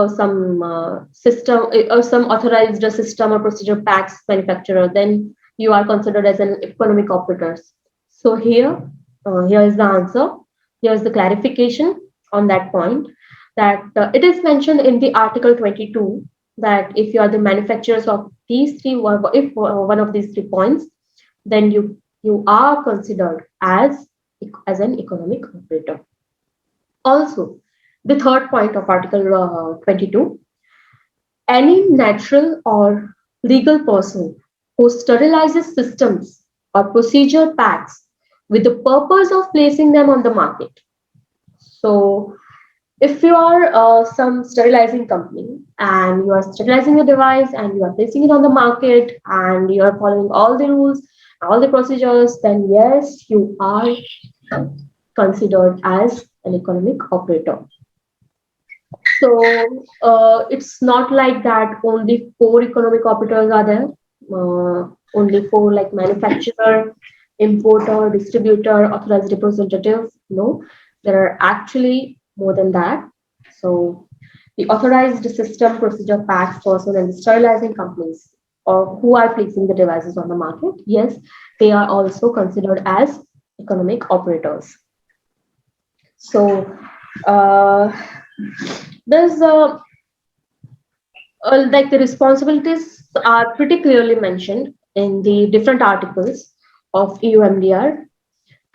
some system or some authorized system or procedure packs manufacturer, then you are considered as an economic operator. So here is the answer. Here is the clarification on that point, that it is mentioned in the Article 22 that if you are the manufacturers of these three, if one of these 3 points, then you are considered as an economic operator. Also, the third point of Article 22, any natural or legal person who sterilizes systems or procedure packs with the purpose of placing them on the market. So, if you are some sterilizing company and you are sterilizing the device and you are placing it on the market and you are following all the rules, all the procedures, then yes, you are considered as an economic operator. So it's not like that only 4 economic operators are there, only 4 like manufacturer, importer, distributor, authorized representative. No, there are actually more than that. So the authorized system, procedure packs, person, and the sterilizing companies or who are placing the devices on the market, yes, they are also considered as economic operators. So there's like the responsibilities are pretty clearly mentioned in the different articles of EU MDR.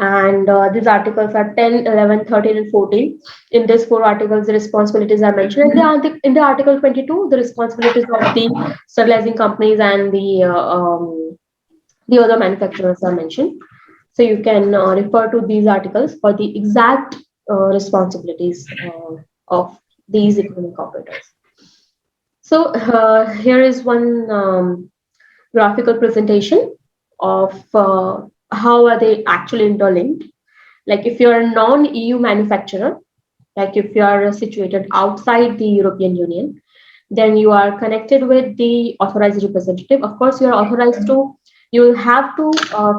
And these articles are 10, 11, 13, and 14. In these 4 articles, the responsibilities are mentioned. In the Article 22, the responsibilities of the sterilizing companies and the other manufacturers are mentioned. So you can refer to these articles for the exact responsibilities of these economic operators. So here is one graphical presentation of how are they actually interlinked. Like if you're a non-EU manufacturer, like if you are situated outside the European Union, then you are connected with the authorized representative. Of course, you are authorized to, you will have to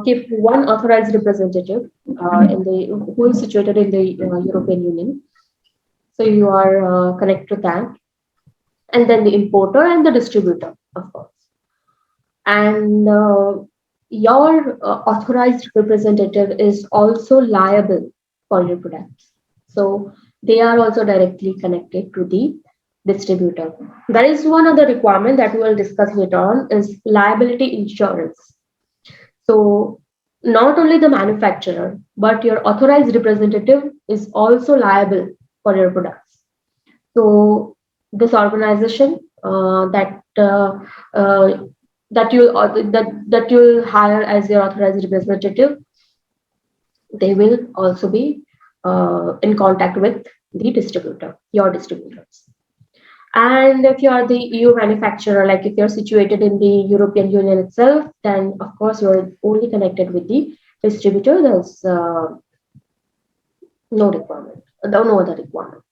keep one authorized representative who is situated in the European Union. So you are connected to that. And then the importer and the distributor, of course. And your authorized representative is also liable for your products. So they are also directly connected to the distributor. There is one other requirement that we will discuss later on is liability insurance. So not only the manufacturer, but your authorized representative is also liable for your products. So this organization that that you'll hire as your authorized representative, they will also be in contact with the distributor, your distributors. And if you are the EU manufacturer, like if you're situated in the European Union itself, then of course you're only connected with the distributor. There's no requirement, no other requirement.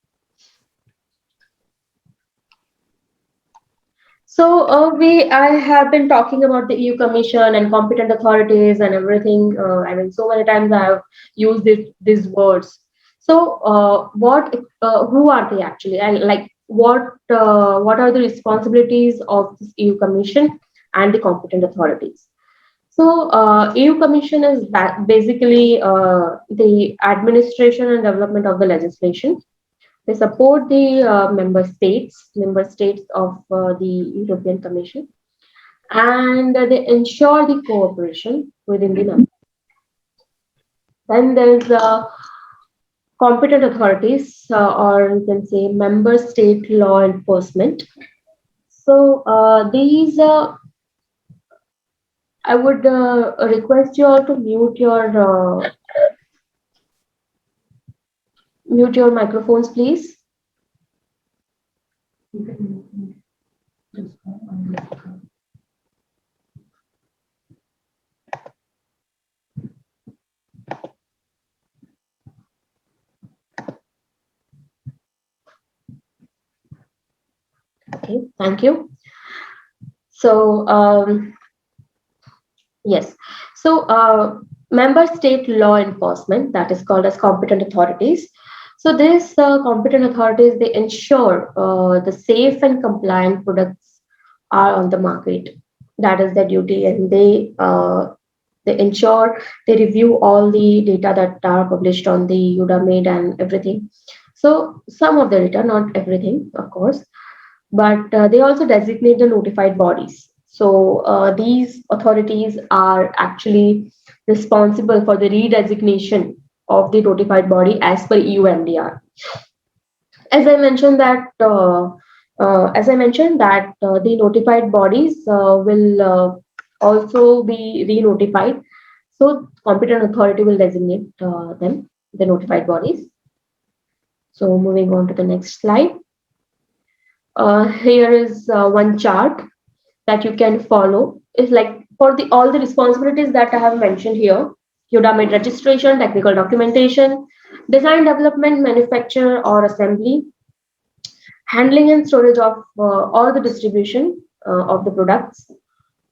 So I have been talking about the EU Commission and competent authorities and everything. I mean, so many times I have used these words. So who are they actually? And like what are the responsibilities of this EU Commission and the competent authorities? So EU Commission is basically the administration and development of the legislation. They support the member states of the European Commission, and they ensure the cooperation within the member. Then there's competent authorities, or you can say member state law enforcement. So these, I would request you all to mute your microphones, please. Okay, thank you. So yes, so member state law enforcement, that is called as competent authorities. So these competent authorities, they ensure the safe and compliant products are on the market. That is their duty, and they ensure they review all the data that are published on the Udamid and everything. So some of the data, not everything, of course, but they also designate the notified bodies. So these authorities are actually responsible for the redesignation of the notified body as per EU Mdr. As I mentioned that the notified bodies will also be re-notified. So competent authority will designate them, the notified bodies. So moving on to the next slide. Here is one chart that you can follow. It's like for all the responsibilities that I have mentioned here: Udamid registration, technical documentation, design, development, manufacture or assembly, handling and storage of all the distribution of the products,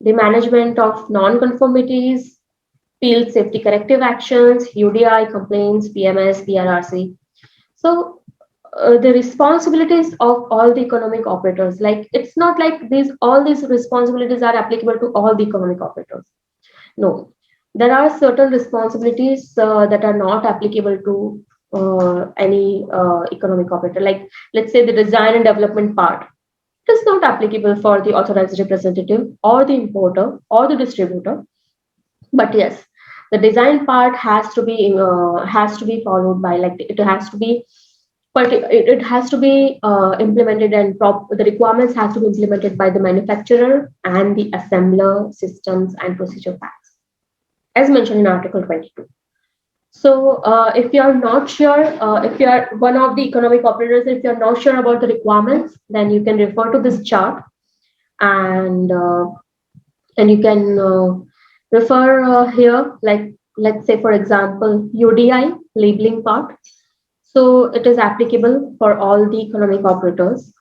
the management of non-conformities, field safety corrective actions, UDI complaints, PMS, Prrc. So the responsibilities of all the economic operators, like it's not like all these responsibilities are applicable to all the economic operators. No, there are certain responsibilities that are not applicable to any economic operator. Like let's say the design and development part, it is not applicable for the authorized representative or the importer or the distributor. But yes, the design part has to be followed by, like it has to be implemented, and the requirements have to be implemented by the manufacturer and the assembler systems and procedure packs, as mentioned in Article 22. So if you are not sure, if you are one of the economic operators, if you are not sure about the requirements, then you can refer to this chart, and you can refer here, like let's say for example UDI labeling part. So it is applicable for all the economic operators.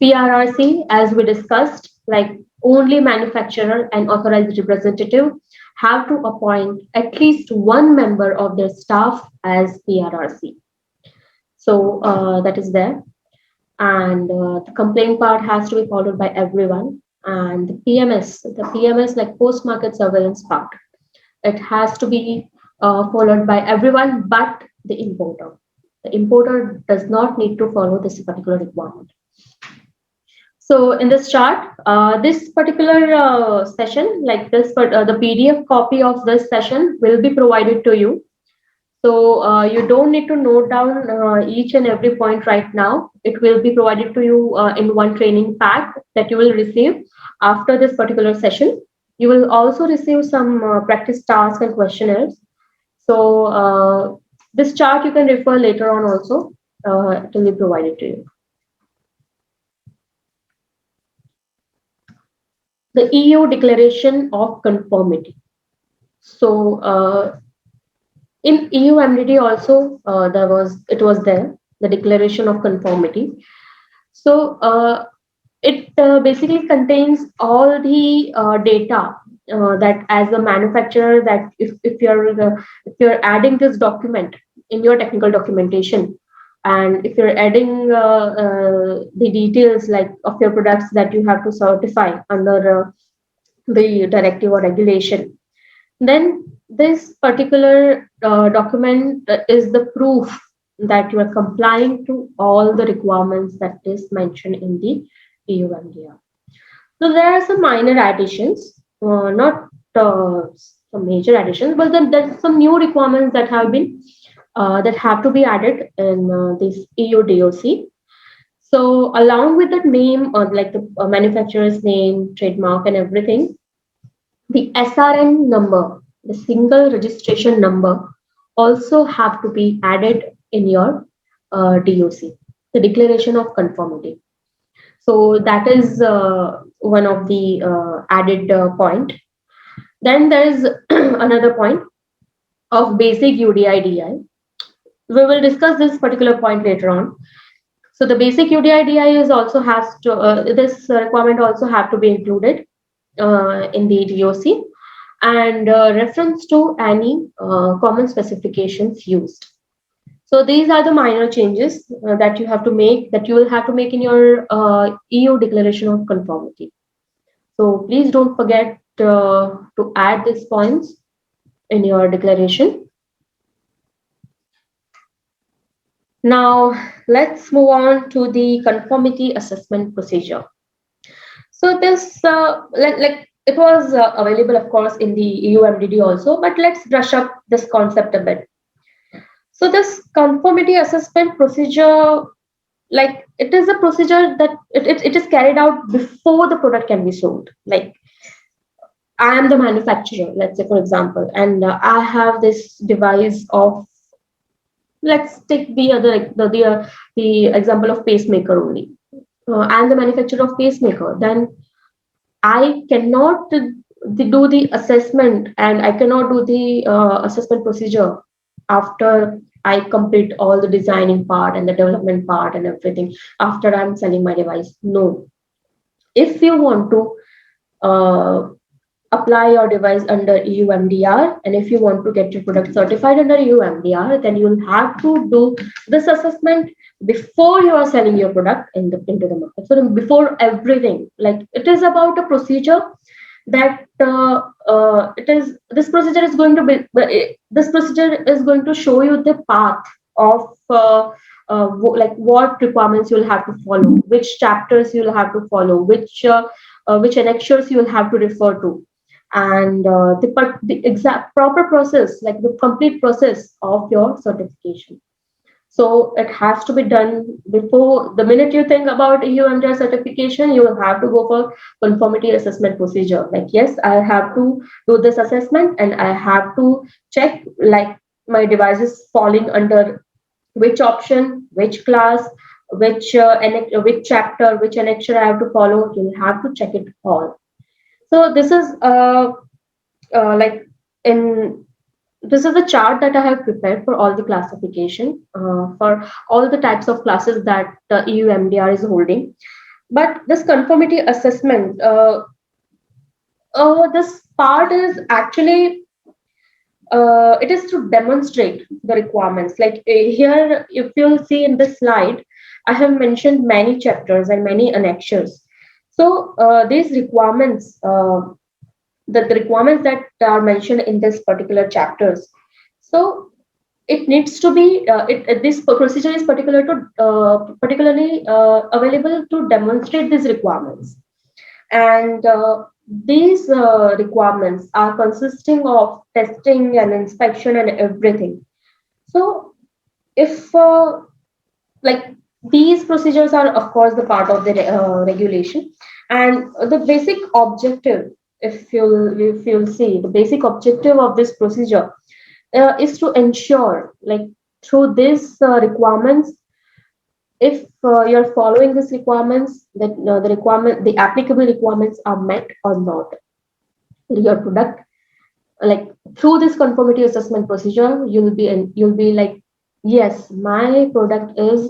Prrc, as we discussed, like only manufacturer and authorized representative have to appoint at least one member of their staff as Prrc. So that is there. And the complaint part has to be followed by everyone. And the PMS, like post-market surveillance part, it has to be followed by everyone but the importer. The importer does not need to follow this particular requirement. So in this chart, this particular session, like this, the PDF copy of this session will be provided to you. So you don't need to note down each and every point right now. It will be provided to you in one training pack that you will receive after this particular session. You will also receive some practice tasks and questionnaires. So this chart you can refer later on also. It will be provided to you. The EU Declaration of Conformity. So in EU MDD also it was there, the Declaration of Conformity. So it basically contains all the data that as a manufacturer, that if you're adding this document in your technical documentation, and if you're adding the details like of your products that you have to certify under the directive or regulation, then this particular document is the proof that you are complying to all the requirements that is mentioned in the EU MDR. So there are some minor additions, not some major additions, but then there's some new requirements that have been that have to be added in this EU DOC. So along with the name, like the manufacturer's name, trademark, and everything, the SRN number, the single registration number, also have to be added in your DOC, the Declaration of Conformity. So that is one of the added point. Then there is another point of basic UDI/DI. We will discuss this particular point later on. So the basic UDI/DI is also has to this requirement also have to be included in the DOC, and reference to any common specifications used. So these are the minor changes that you have to make, that you will have to make in your EU Declaration of Conformity. So please don't forget to add these points in your declaration. Now let's move on to the conformity assessment procedure. So this like it was available, of course, in the EU MDD also, but let's brush up this concept a bit. So this conformity assessment procedure, like it is a procedure that it is carried out before the product can be sold. Like I am the manufacturer, let's say for example, and I have this device of, let's take the other the example of pacemaker only. I am the manufacturer of pacemaker, then I cannot do the assessment, and I cannot do the assessment procedure after I complete all the designing part and the development part and everything after I'm selling my device. No. If you want to apply your device under EU MDR, and if you want to get your product certified under EU MDR, then you'll have to do this assessment before you are selling your product into the market. So before everything, like it is about a procedure that this procedure is going to show you the path of like what requirements you'll have to follow, which chapters you'll have to follow, which annexures you will have to refer to, and the exact proper process, like the complete process of your certification. So it has to be done before. The minute you think about EU MDR certification, you will have to go for conformity assessment procedure. Like, yes, I have to do this assessment, and I have to check like my device is falling under which option, which class, which chapter, which annexure I have to follow. You'll have to check it all. So this is like in this is the chart that I have prepared for all the classification for all the types of classes that EU MDR is holding. But this conformity assessment, this part is actually it is to demonstrate the requirements. Like here, if you'll see in this slide, I have mentioned many chapters and many annexures. So these requirements, the requirements that are mentioned in this particular chapters. So it needs to be this procedure is particularly available to demonstrate these requirements, and these requirements are consisting of testing and inspection and everything. So if like these procedures are of course the part of the regulation, and the basic objective if you'll see, the basic objective of this procedure is to ensure, like through these requirements, if you're following these requirements, that the applicable requirements are met or not. Your product, like through this conformity assessment procedure, you'll be like, yes, my product is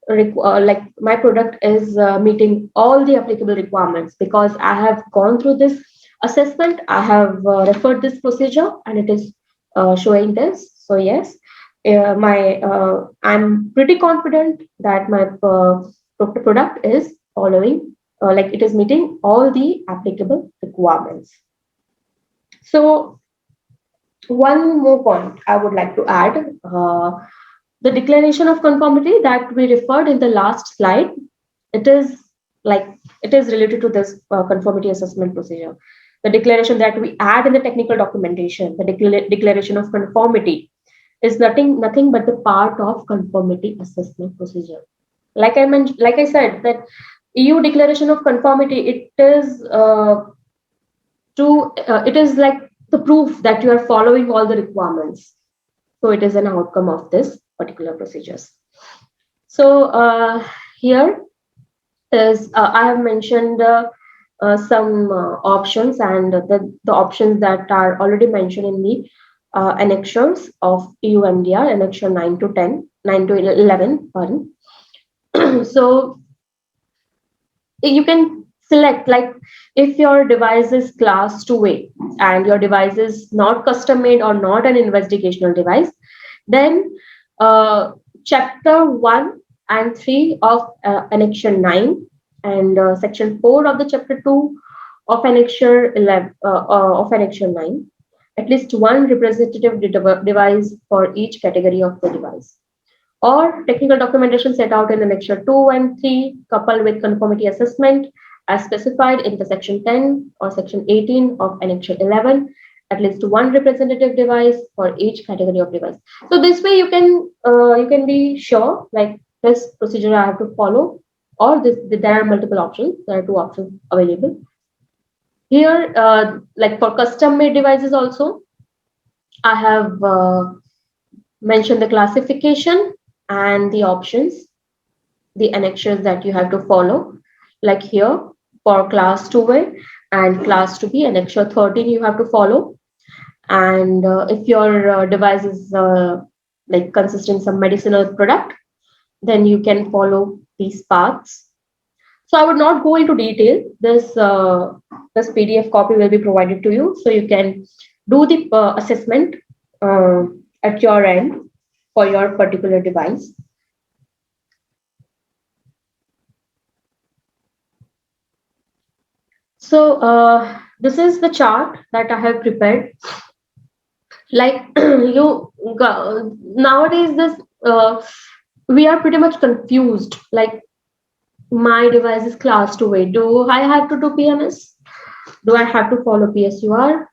like my product is meeting all the applicable requirements because I have gone through this assessment, I have referred this procedure, and it is showing this. So yes, my I'm pretty confident that my product is following, like it is meeting all the applicable requirements. So one more point I would like to add. The declaration of conformity that we referred in the last slide, it is like it is related to this conformity assessment procedure. The declaration that we add in the technical documentation, the declaration of conformity, is nothing but the part of conformity assessment procedure. Like I mentioned, like I said, that EU declaration of conformity, it is like the proof that you are following all the requirements. So it is an outcome of this particular procedures. So here is I have mentioned some options, and the options that are already mentioned in the annexures of EU Mdr, annexure 9 to 10, 9 to 11, pardon. So you can select, like if your device is class 2A and your device is not custom made or not an investigational device, then chapter 1 and 3 of annexure 9 and section 4 of the chapter 2 of annexure 11 of annexure 9, at least one representative device for each category of the device, or technical documentation set out in annexure 2 and 3 coupled with conformity assessment as specified in the section 10 or section 18 of annexure 11, at least one representative device for each category of device. So this way you can be sure, like this procedure I have to follow, or there are multiple options. There are two options available here. Like for custom made devices also, I have mentioned the classification and the options, the annexures that you have to follow. Like here for class 2A and class 2B, annexure 13 you have to follow. And if your device is like consisting some medicinal product, then you can follow these paths. So I would not go into detail. This PDF copy will be provided to you, so you can do the assessment at your end for your particular device. So this is the chart that I have prepared. Like nowadays, we are pretty much confused. Like my device is class 2A. Do I have to do PMS? Do I have to follow PSUR?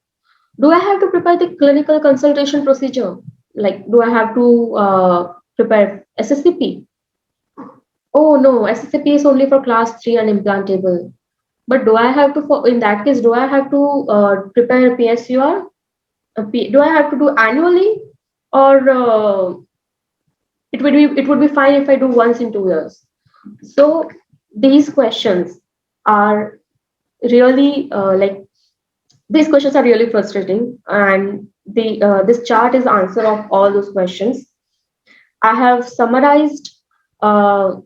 Do I have to prepare the clinical consultation procedure? Like, do I have to prepare SSCP? Oh no, SSCP is only for class 3 and implantable. But do I have to, in that case, do I have to prepare PSUR? Do I have to do annually, or it would be fine if I do once in 2 years? So these questions are really these questions are really frustrating, and this chart is answer of all those questions. I have summarized the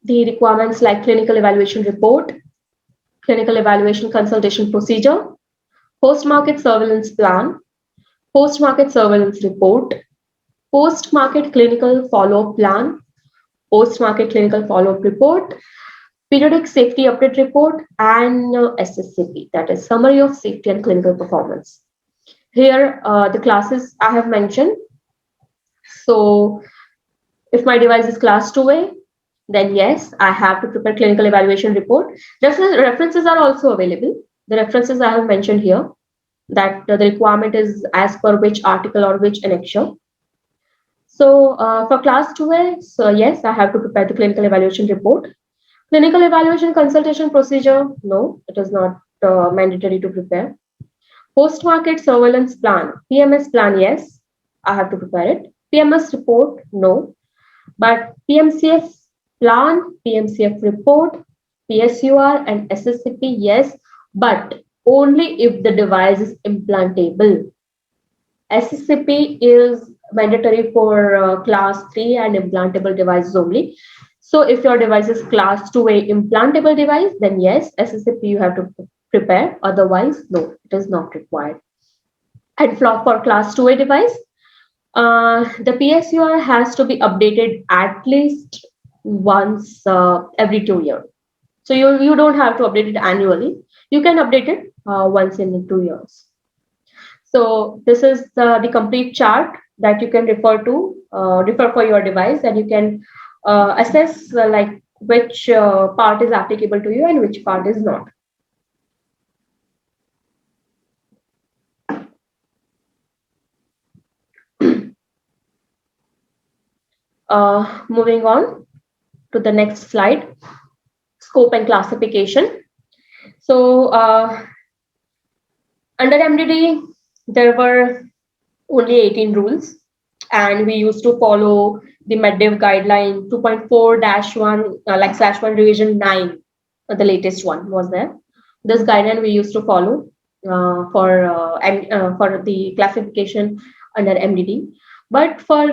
requirements like clinical evaluation report, clinical evaluation consultation procedure, post-market surveillance plan, post-market surveillance report, post-market clinical follow-up plan, post-market clinical follow-up report, periodic safety update report, and SSCP, that is summary of safety and clinical performance. Here, the classes I have mentioned. So if my device is class 2A, then yes, I have to prepare clinical evaluation report. References are also available. The references I have mentioned here, that the requirement is as per which article or which annexure. So for class 2A, so yes, I have to prepare the clinical evaluation report. Clinical evaluation consultation procedure, no, it is not mandatory to prepare. Post-market surveillance plan, PMS plan, yes, I have to prepare it. PMS report, no. But PMCF plan, PMCF report, PSUR and SSCP, yes, but only if the device is implantable. SSCP is mandatory for class 3 and implantable devices only. So if your device is class 2A implantable device, then yes, SSCP you have to prepare. Otherwise, no, it is not required. And for class 2A device, the PSUR has to be updated at least once every 2 years. So you don't have to update it annually. You can update it once in 2 years. So this is the complete chart that you can refer for your device, and you can assess like which part is applicable to you and which part is not. Moving on to the next slide, scope and classification. So under MDD, there were only 18 rules, and we used to follow the MedDev guideline 2.4-1, /1 revision 9, the latest one was there. This guideline we used to follow for the classification under MDD. But for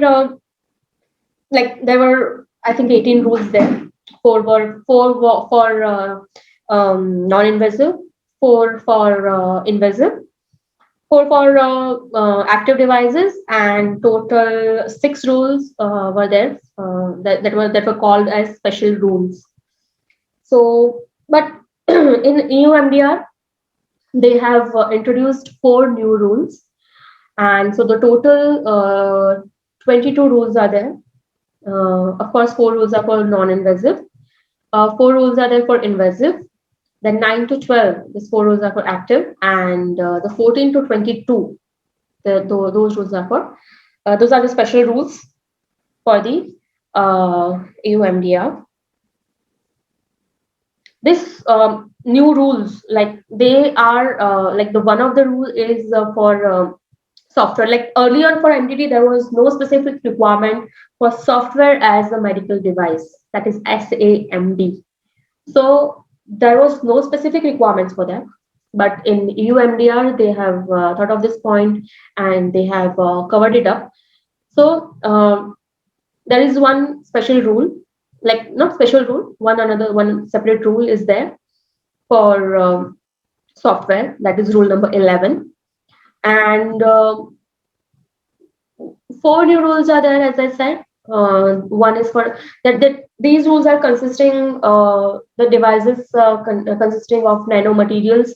there were, I think, 18 rules there. Four for non-invasive, 4 for invasive, 4 for active devices, and total 6 rules were there that were called as special rules. So, but in EU Mdr, they have introduced 4 new rules, and so the total 22 rules are there. Of course, 4 rules are for non-invasive, 4 rules are there for invasive, then 9 to 12, these 4 rules are for active, and the 14 to 22, those rules are for, those are the special rules for the EU Mdr. This new rules, like they are like the one of the rule is for software. Like earlier for MDD, there was no specific requirement for software as a medical device, that is SAMD. So there was no specific requirements for that. But in EU Mdr, they have thought of this point and they have covered it up. So there is one special rule, like not special rule, one separate rule is there for software, that is rule number 11. And 4 new rules are there, as I said. One is for that these rules are consisting the devices consisting of nanomaterials,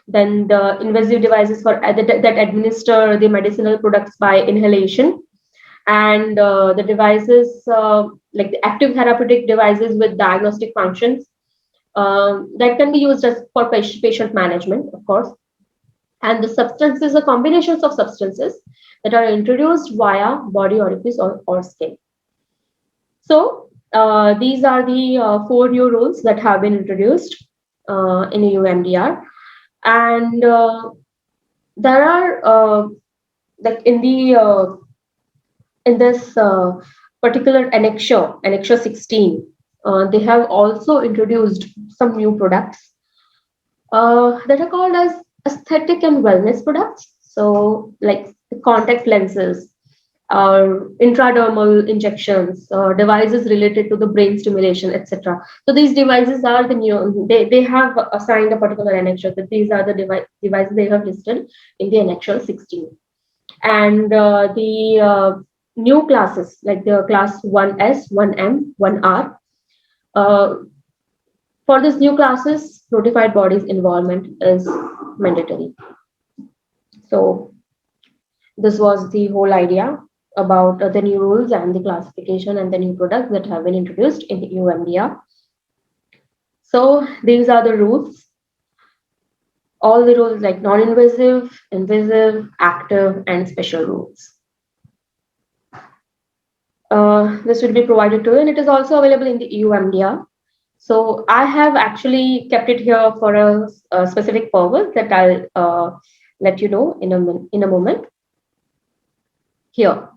then the invasive devices for that administer the medicinal products by inhalation, and the devices like the active therapeutic devices with diagnostic functions that can be used as for patient management, of course. And the substances are combinations of substances that are introduced via body orifice or skin. So these are the 4 new rules that have been introduced in EU Mdr, and there are like in this particular annexure 16, they have also introduced some new products that are called as aesthetic and wellness products. So like the contact lenses, intradermal injections, devices related to the brain stimulation, etc. So these devices are the new, they have assigned a particular annexure that these are the devices they have listed in the annexure 16. And the new classes, like the class 1S, 1M, 1R, for these new classes, notified bodies involvement is mandatory. So this was the whole idea about the new rules and the classification and the new products that have been introduced in the EU Mdr. So these are the rules. All the rules like non-invasive, invasive, active, and special rules. This will be provided to you, and it is also available in the EU Mdr. So I have actually kept it here for a specific purpose that I'll let you know in a moment here.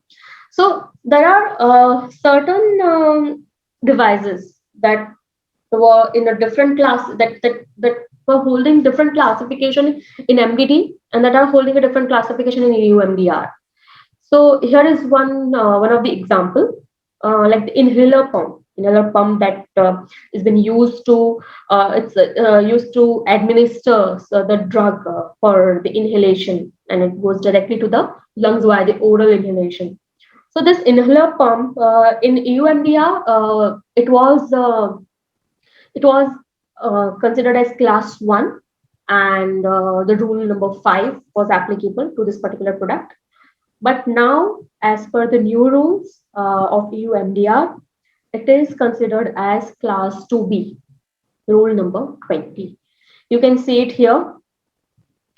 So there are certain devices that were in a different class that were holding different classification in MDD and that are holding a different classification in EU Mdr. So here is one of the example, like the inhaler pump that is been used to it's used to administer the drug for the inhalation, and it goes directly to the lungs via the oral inhalation. So this inhaler pump in EUMDR, it was considered as class 1, and the rule number 5 was applicable to this particular product. But now, as per the new rules of EU MDR, it is considered as class 2B, rule number 20. You can see it here.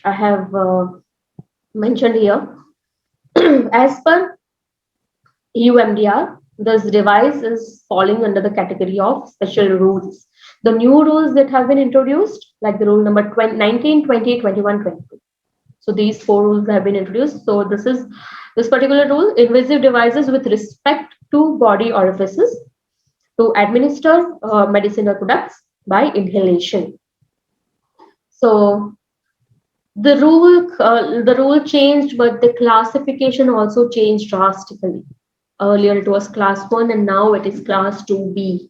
I have mentioned here. As per EU MDR, this device is falling under the category of special rules. The new rules that have been introduced, like the rule number 19, 20, 21, 22. So these 4 rules have been introduced. So this particular rule: invasive devices with respect to body orifices to administer medicinal products by inhalation. So the rule changed, but the classification also changed drastically. Earlier it was class 1 and now it is class 2B.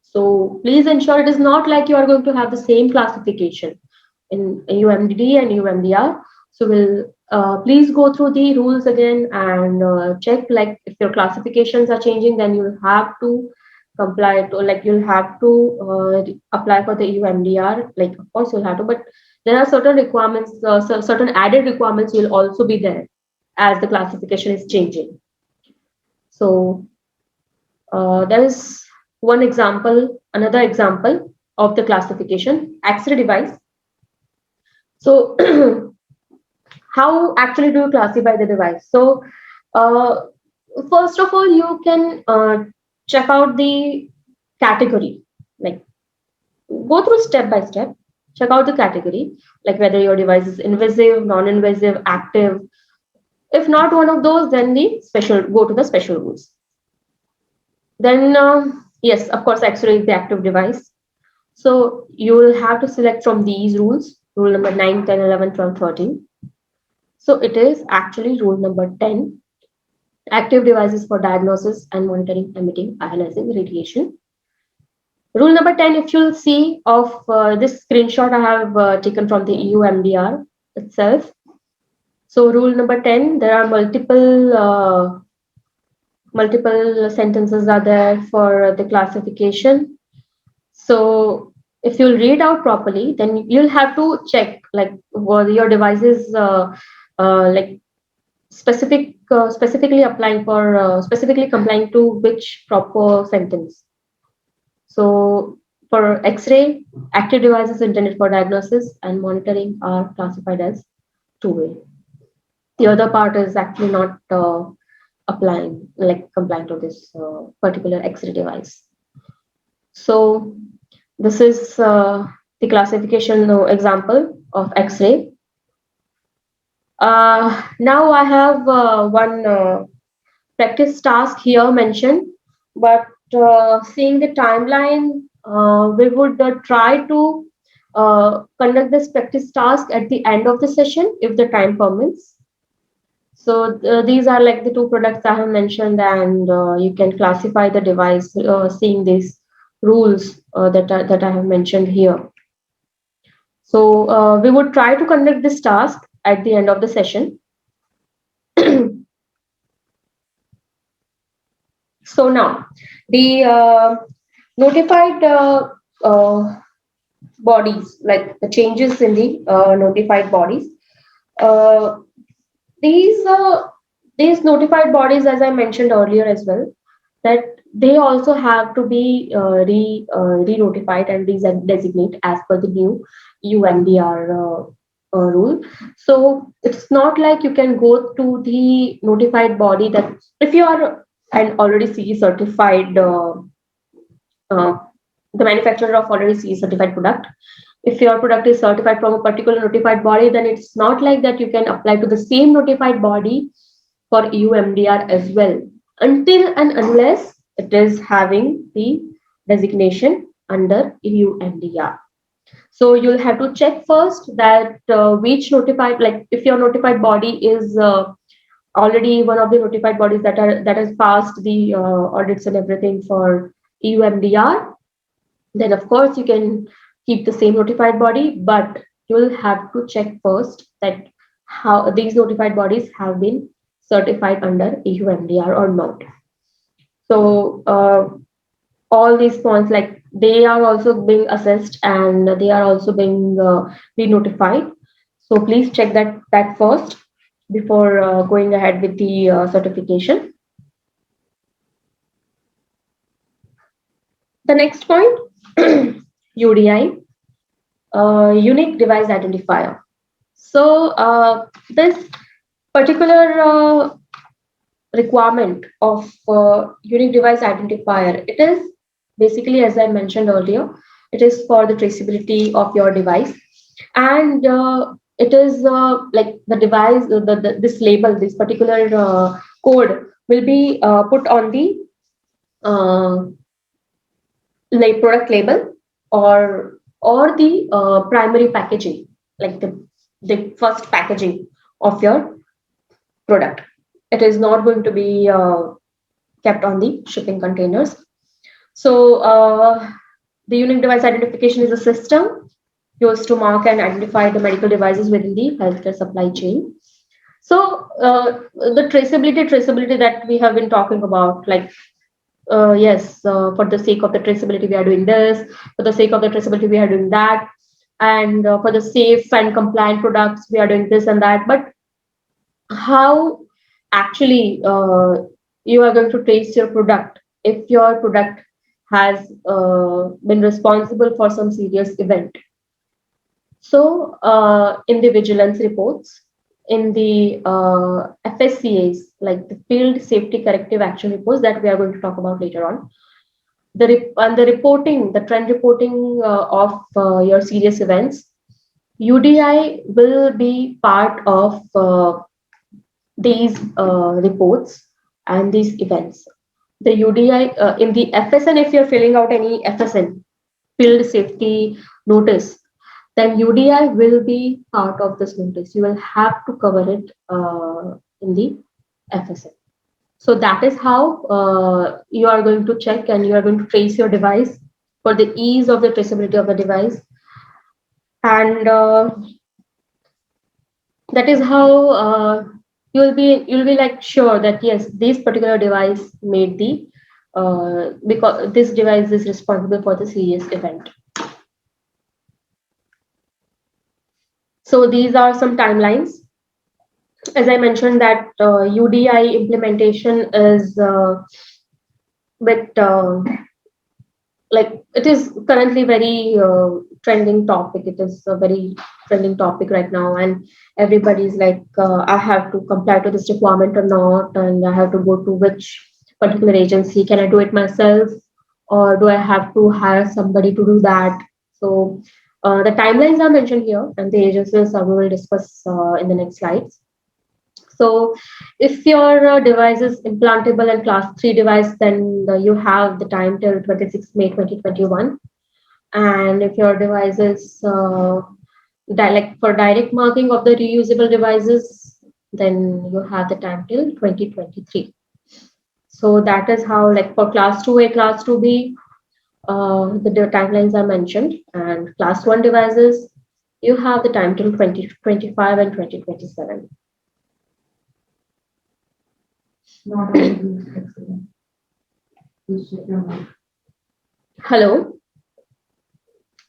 So please ensure it is not like you are going to have the same classification in EU Mdd and EU Mdr. So we'll please go through the rules again and check, like if your classifications are changing, then you'll have to comply to, like you'll have to apply for the EU Mdr. Like of course you'll have to, but there are certain requirements, certain added requirements will also be there as the classification is changing. So there is another example of the classification: X-ray device. So how actually do you classify the device? So first of all, you can check out the category, like go through step by step, check out the category, like whether your device is invasive, non-invasive, active. If not one of those, then go to the special rules. Then yes, of course, X-ray is the active device. So you will have to select from these rules, rule number 9, 10, 11, 12, 13. So it is actually rule number 10, active devices for diagnosis and monitoring emitting ionizing radiation. Rule number 10, if you'll see of this screenshot I have taken from the EU MDR itself. So rule number 10, there are multiple sentences are there for the classification. So if you'll read out properly, then you'll have to check like whether your device is like specifically applying for specifically complying to which proper sentence. So for X-ray, active devices intended for diagnosis and monitoring are classified as two-way. The other part is actually not applying, like complying to this particular X-ray device. So this is the classification example of X-ray. Now I have one practice task here mentioned, but seeing the timeline, we would try to conduct this practice task at the end of the session if the time permits. So these are like the 2 products I have mentioned, and you can classify the device seeing these rules that I have mentioned here. So we would try to conduct this task at the end of the session. So now the notified bodies, like the changes in the notified bodies. These notified bodies, as I mentioned earlier as well, that they also have to be re-notified and designate as per the new EU Mdr rule. So it's not like you can go to the notified body that if you are an already CE certified the manufacturer of already CE certified product. If your product is certified from a particular notified body, then it's not like that you can apply to the same notified body for EU Mdr as well, until and unless it is having the designation under EU Mdr. So you'll have to check first that which notified, like if your notified body is already one of the notified bodies that has passed the audits and everything for EU Mdr, then of course you can keep the same notified body, but you will have to check first that how these notified bodies have been certified under EU Mdr or not. So all these points, like they are also being assessed and they are also being notified. So please check that first before going ahead with the certification. The next point, UDI, Unique Device Identifier. So this particular requirement of unique device identifier, it is basically, as I mentioned earlier, it is for the traceability of your device, and it is like the device, this label, this particular code will be put on the product label or the primary packaging, like the first packaging of your product. It is not going to be kept on the shipping containers. So the unique device identification is a system used to mark and identify the medical devices within the healthcare supply chain. So the traceability that we have been talking about, like yes, for the sake of the traceability we are doing this, for the sake of the traceability we are doing that, and for the safe and compliant products we are doing this and that. But how actually you are going to trace your product if your product has been responsible for some serious event? So in the vigilance reports, in the FSCAs, like the field safety corrective action reports that we are going to talk about later on, the reporting, the trend reporting of your serious events, UDI will be part of these reports and these events. The UDI in the FSN, if you're filling out any FSN, field safety notice, then UDI will be part of this notice. You will have to cover it in the FSN. So that is how you are going to check and you are going to trace your device for the ease of the traceability of the device. And that is how you'll be like sure that yes, this particular device made the because this device is responsible for the serious event. So these are some timelines. As I mentioned that UDI implementation is like it is currently very trending topic. It is a very trending topic right now, and everybody's like, I have to comply to this requirement or not, and I have to go to which particular agency. Can I do it myself, or do I have to hire somebody to do that? So the timelines are mentioned here, and the agencies we will discuss in the next slides. So if your device is implantable and class 3 device, then you have the time till 26 May 2021. And if your device is for direct marking of the reusable devices, then you have the time till 2023. So that is how, like for class 2A, class 2B, the timelines are mentioned, and class 1 devices, you have the time till 2025 and 2027. Hello,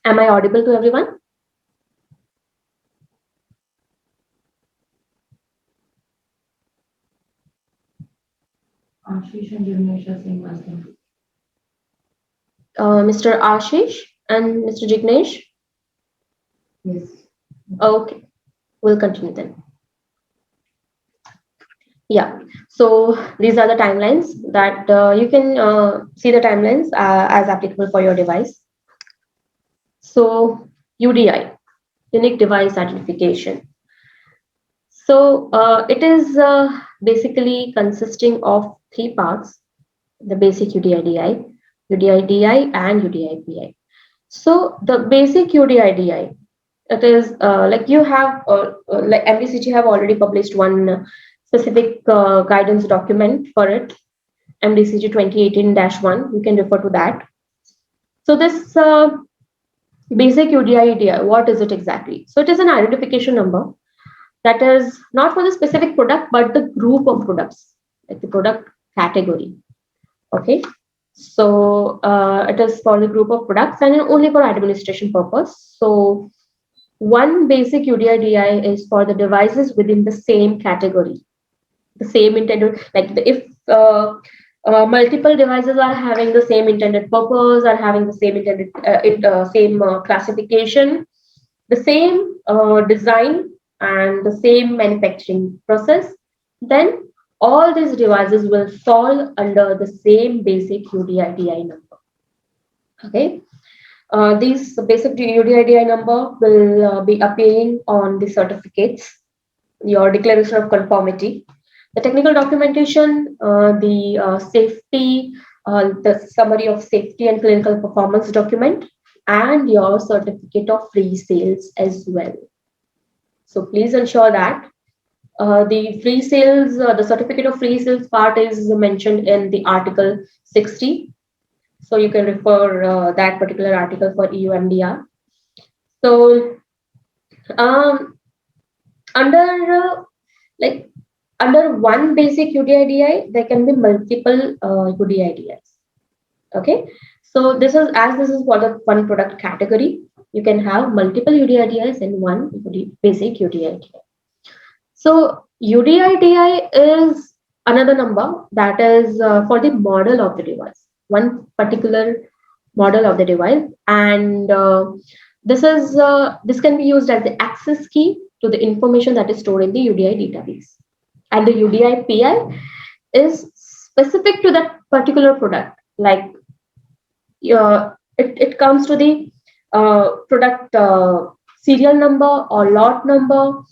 am I audible to everyone? Ashish and Jignesh are saying nothing. Mr. Ashish and Mr. Jignesh? Yes. Okay, we'll continue then. Yeah, so these are the timelines that you can see the timelines as applicable for your device. So UDI, Unique Device Identification. So it is basically consisting of three parts: the basic UDI-DI, UDI-DI, and UDI-PI. So the basic UDI-DI, it is like you have, like MDCG have already published one specific guidance document for it, MDCG 2018-1. You can refer to that. So this basic UDI-DI, what is it exactly? So it is an identification number that is not for the specific product, but the group of products, like the product category. Okay. So it is for the group of products and only for administration purpose. So one basic UDI-DI is for the devices within the same category, the same intended, like if multiple devices are having the same intended purpose, are having the same intended same classification, the same design, and the same manufacturing process, then all these devices will fall under the same basic UDI-DI number. Okay. These basic UDI-DI number will be appearing on the certificates, your Declaration of Conformity, the technical documentation, the safety, the summary of safety and clinical performance document, and your certificate of free sales as well. So please ensure that the free sales, the certificate of free sales part is mentioned in the Article 60. So you can refer that particular article for EU Mdr. So under under one basic UDI-DI, there can be multiple UDI-DIs. Okay, so this is for the one product category. You can have multiple UDI-DIs in one basic UDI-DI. So UDI-DI is another number that is for the model of the device, one particular model of the device, and this can be used as the access key to the information that is stored in the UDI database. And the UDI-PI is specific to that particular product. Like it comes to the product serial number or lot number,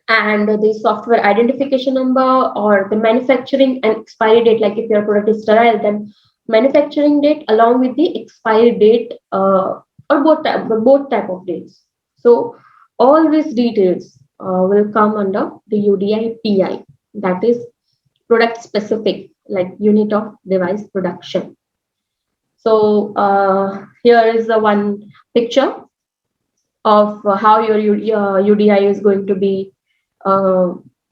and the software identification number, or the manufacturing and expiry date. Like if your product is sterile, then manufacturing date along with the expiry date, or both type of dates. So all these details will come under the UDI-PI, that is product specific, like unit of device production. So here is the one picture of how your UDI is going to be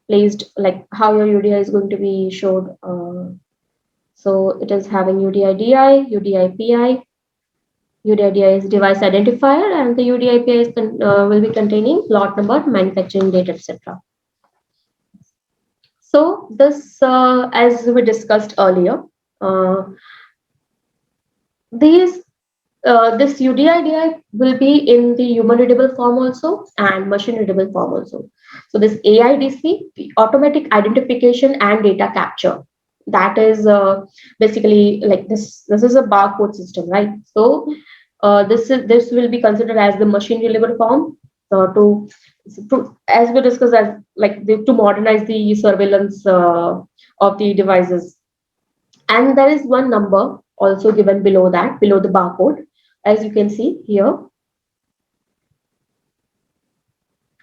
placed, like how your UDI is going to be showed. So it is having UDI-DI, UDI-PI. UDI-DI is device identifier, and the UDI-PI is will be containing lot number, manufacturing date, etc. So this, as we discussed earlier, this UDI-DI will be in the human readable form also and machine readable form also. So this AIDC, the automatic identification and data capture, that is basically like this. This is a barcode system, right? So this will be considered as the machine readable form to as we discussed, as like to modernize the surveillance of the devices. And there is one number also given below that, below the barcode, as you can see here.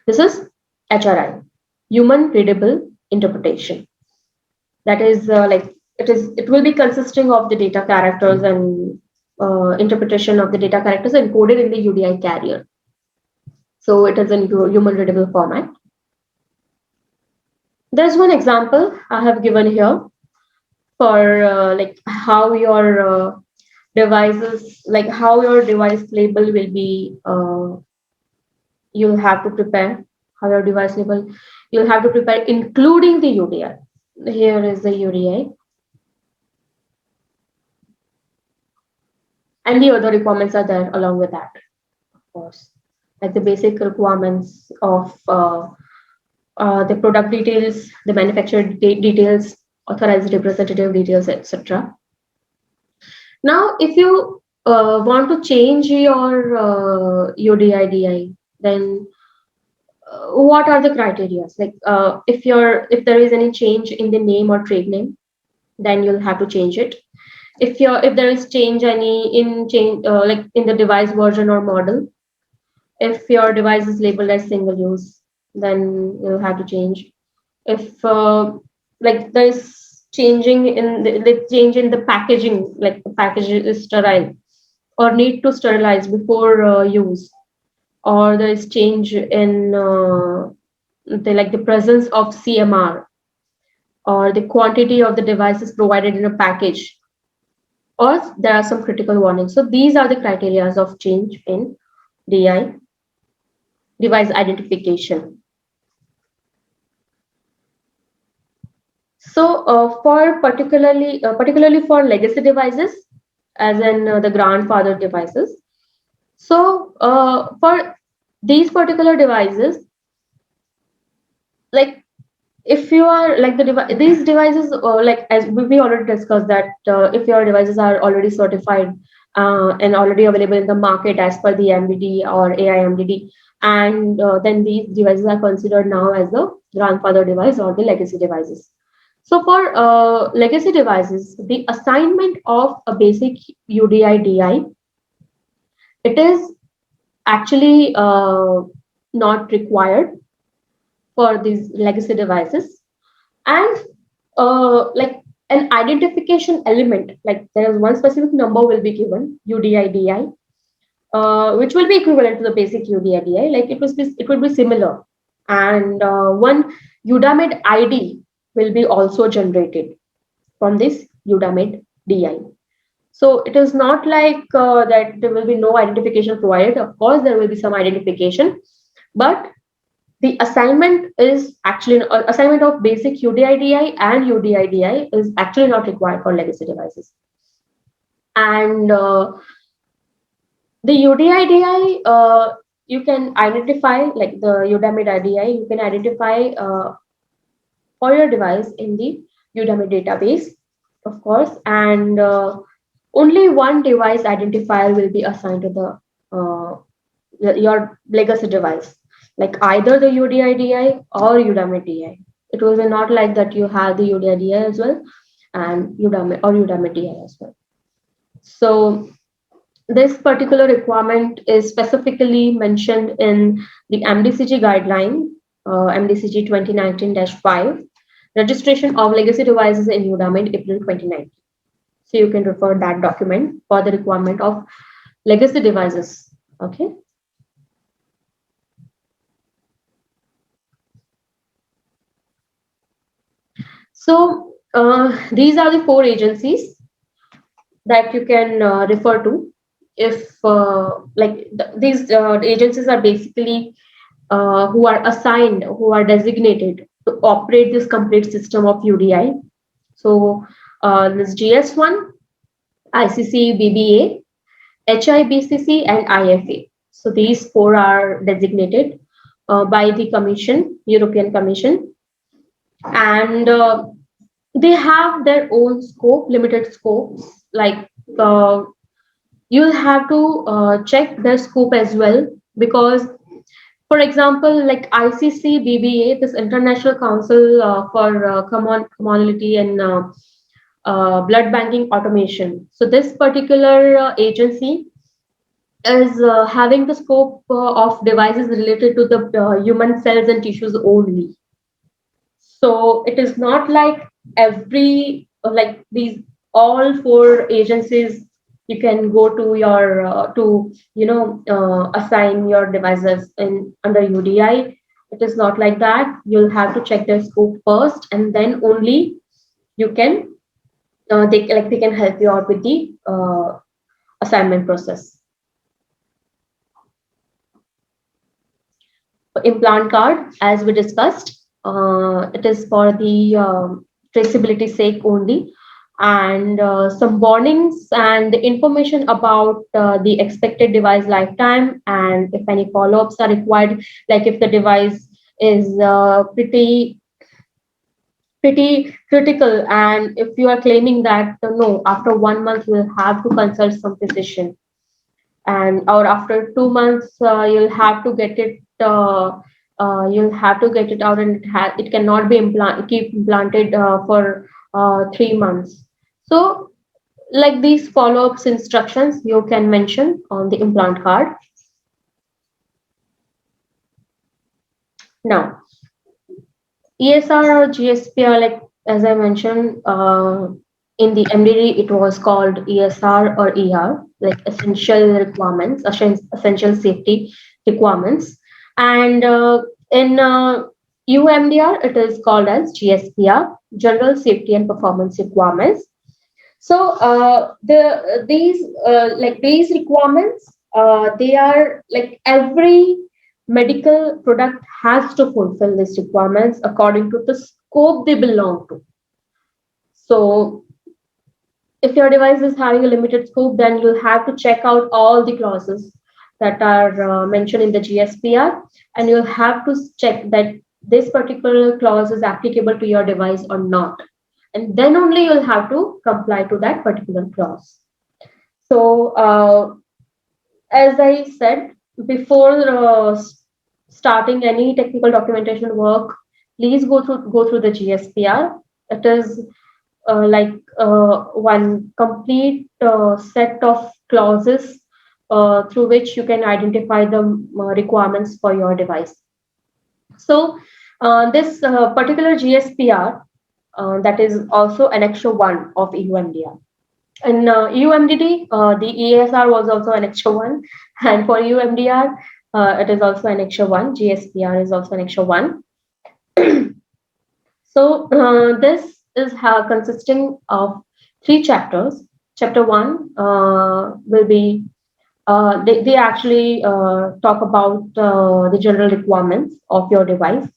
This is HRI, human readable interpretation. That is it will be consisting of the data characters and interpretation of the data characters encoded in the UDI carrier. So it is in human readable format. There's one example I have given here for like how your devices, like how your device label will be, you'll have to prepare how your device label you'll have to prepare, including the UDI. Here is the UDI. And the other requirements are there along with that, of course, like the basic requirements of the product details, the manufacturer details, authorized representative details, etc. Now, if you want to change your UDI, then what are the criteria? Like if there is any change in the name or trade name, then you'll have to change it. If there is change any in change like in the device version or model, if your device is labeled as single use, then you'll have to change. If like there's changing in the change in the packaging, like the package is sterile or need to sterilize before use, or there is change in the presence of CMR, or the quantity of the devices provided in a package, or there are some critical warnings. So these are the criteria of change in DI, device identification. So particularly for legacy devices, as in the grandfather devices. So for these particular devices, like if you are like these devices, like as we already discussed that if your devices are already certified and already available in the market as per the MDD or AI MDD, and then these devices are considered now as the grandfather device or the legacy devices. So for legacy devices, the assignment of a basic UDI DI, it is actually not required for these legacy devices, and like an identification element, like there is one specific number will be given UDI DI, which will be equivalent to the basic UDI DI, like it will be similar, and one UDAMID ID will be also generated from this UDAMID DI. So it is not like that there will be no identification provided. Of course, there will be some identification, but the assignment is actually assignment of basic UDI-DI and UDI-DI is actually not required for legacy devices. And the UDI-DI, you can identify, like the UDAMID IDI, you can identify for your device in the UDAMID database, of course, and only one device identifier will be assigned to your legacy device, like either the UDI-DI or UDAMID-DI. It will be not like that you have the UDI-DI as well and UDAMID-DI as well. So this particular requirement is specifically mentioned in the MDCG guideline, MDCG 2019-5, registration of legacy devices in UDAMID, April 2019. So you can refer that document for the requirement of legacy devices. Okay. So these are the 4 agencies that you can refer to. If these agencies are basically who are assigned, who are designated to operate this complete system of UDI. So this GS1, ICC, BBA, HIBCC, and IFA. So these 4 are designated by the Commission, European Commission, and they have their own scope, limited scopes. Like you'll have to check their scope as well, because, for example, like ICC BBA, this International Council for Commonality and Blood Banking Automation. So this particular agency is having the scope of devices related to the human cells and tissues only. So it is not like every like these all 4 agencies you can go to your to assign your devices in under UDI. It is not like that. You'll have to check their scope first, and then only you can they can help you out with the assignment process. Implant card, as we discussed, it is for the traceability sake only, and some warnings and information about the expected device lifetime, and if any follow-ups are required, like if the device is pretty pretty critical. And if you are claiming that no, after 1 month you will have to consult some physician, and or after 2 months you'll have to get it. You'll have to get it out, and it cannot be keep implanted for 3 months. So, like these follow-ups instructions, you can mention on the implant card. Now, ESR or GSPR, like as I mentioned, in the MDD, it was called ESR or ER, like essential requirements, essential safety requirements. And in Eu Mdr, it is called as GSPR, General Safety and Performance Requirements. So these requirements, they are like every medical product has to fulfill these requirements according to the scope they belong to. So if your device is having a limited scope, then you'll have to check out all the clauses that are mentioned in the GSPR, and you'll have to check that this particular clause is applicable to your device or not. And then only you'll have to comply to that particular clause. So as I said, before starting any technical documentation work, please go through the GSPR. It is one complete set of clauses through which you can identify the requirements for your device. So this particular GSPR, that is also Annexure 1 of EU Mdr. In EU Mdd, the ESR was also Annexure 1, and for EU Mdr, it is also Annexure 1. GSPR is also Annexure 1. So this is consisting of 3 chapters. Chapter 1 will be, they actually talk about the general requirements of your device.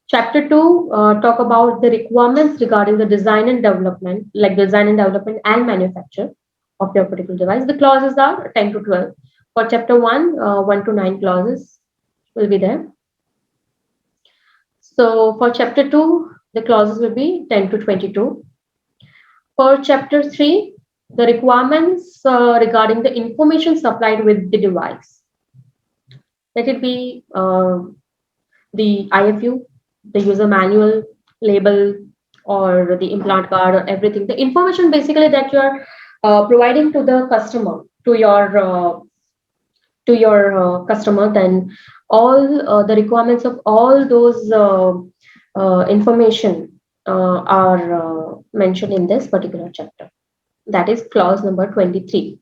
Chapter 2 talk about the requirements regarding the design and development, like design and development and manufacture of your particular device. The clauses are 10 to 12. For chapter 1, 1 to 9 clauses will be there. So for chapter 2, the clauses will be 10 to 22. For chapter 3, the requirements regarding the information supplied with the device. Let it be the IFU, the user manual, label, or the implant card, or everything. The information basically that you are providing to the customer, to your customer, then all the requirements of all those information are mentioned in this particular chapter. That is clause number 23.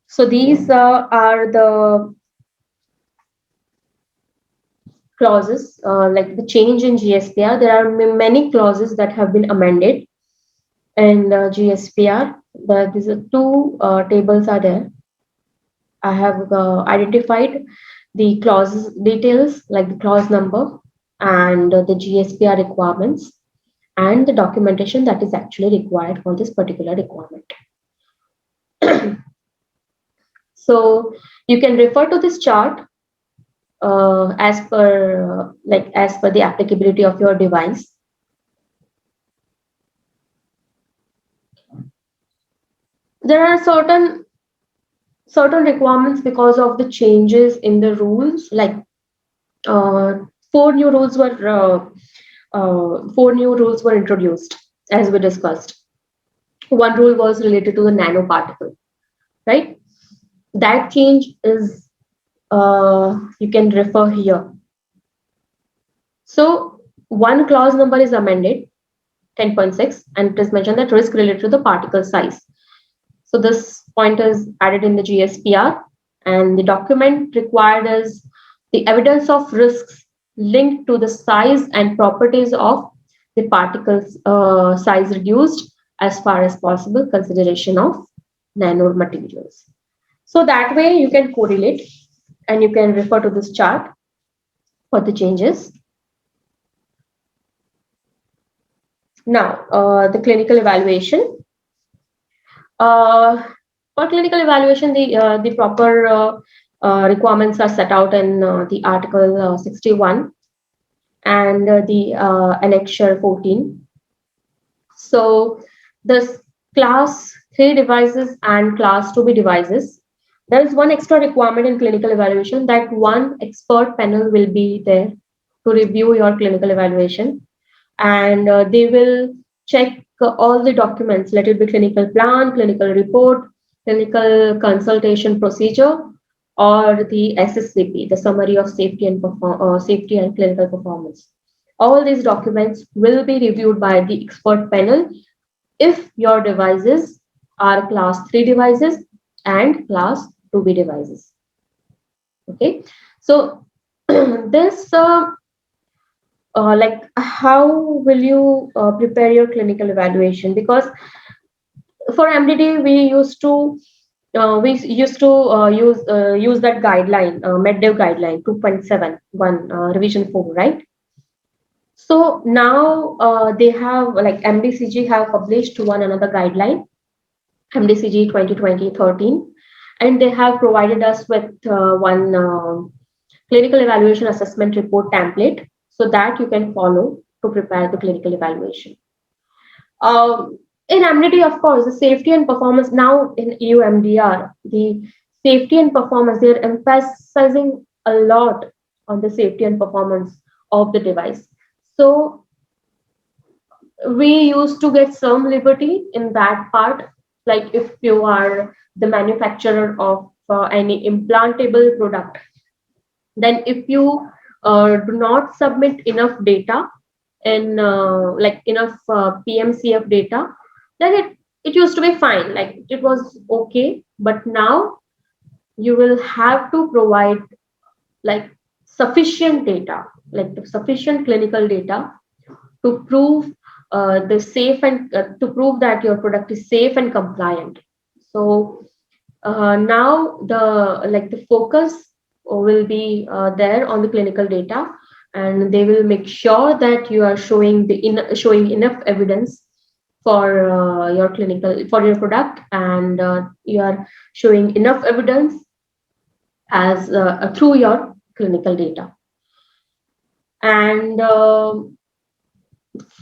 So these are the clauses, like the change in GSPR. There are many clauses that have been amended in GSPR. These are 2 tables are there. I have identified the clauses details, like the clause number and the GSPR requirements and the documentation that is actually required for this particular requirement. So you can refer to this chart as per the applicability of your device. There are certain requirements because of the changes in the rules. Like 4 new rules were introduced, as we discussed. One rule was related to the nanoparticle, right? That change is you can refer here. So one clause number is amended, 10.6, and it is mentioned that risk related to the particle size. So this point is added in the GSPR, and the document required is the evidence of risks linked to the size and properties of the particles size reduced as far as possible, consideration of nanomaterials. So that way you can correlate and you can refer to this chart for the changes. Now, the clinical evaluation. For clinical evaluation, the proper requirements are set out in the Article 61. and the annexure 14. So this class 3 devices and class 2B devices, there is one extra requirement in clinical evaluation, that one expert panel will be there to review your clinical evaluation, and they will check all the documents, let it be clinical plan, clinical report, clinical consultation procedure, or the SSCP, the summary of safety and clinical performance. All these documents will be reviewed by the expert panel if your devices are class 3 devices and class 2B devices. Okay, so this like how will you prepare your clinical evaluation? Because for MDD we used to use that guideline, MedDev guideline 2.7 revision 4, right? So now they have, like MDCG have published one another guideline, MDCG 2020-13, and they have provided us with one clinical evaluation assessment report template, so that you can follow to prepare the clinical evaluation. In MDD, of course, the safety and performance, now in EU Mdr, the safety and performance, they're emphasizing a lot on the safety and performance of the device. So we used to get some liberty in that part, like if you are the manufacturer of any implantable product, then if you do not submit enough data in like enough PMCF data, then it used to be fine, like it was okay. But now you will have to provide like sufficient data, like the sufficient clinical data to prove the safe and to prove that your product is safe and compliant. So now the focus will be there on the clinical data, and they will make sure that you are showing enough evidence for your product, and you are showing enough evidence as through your clinical data. And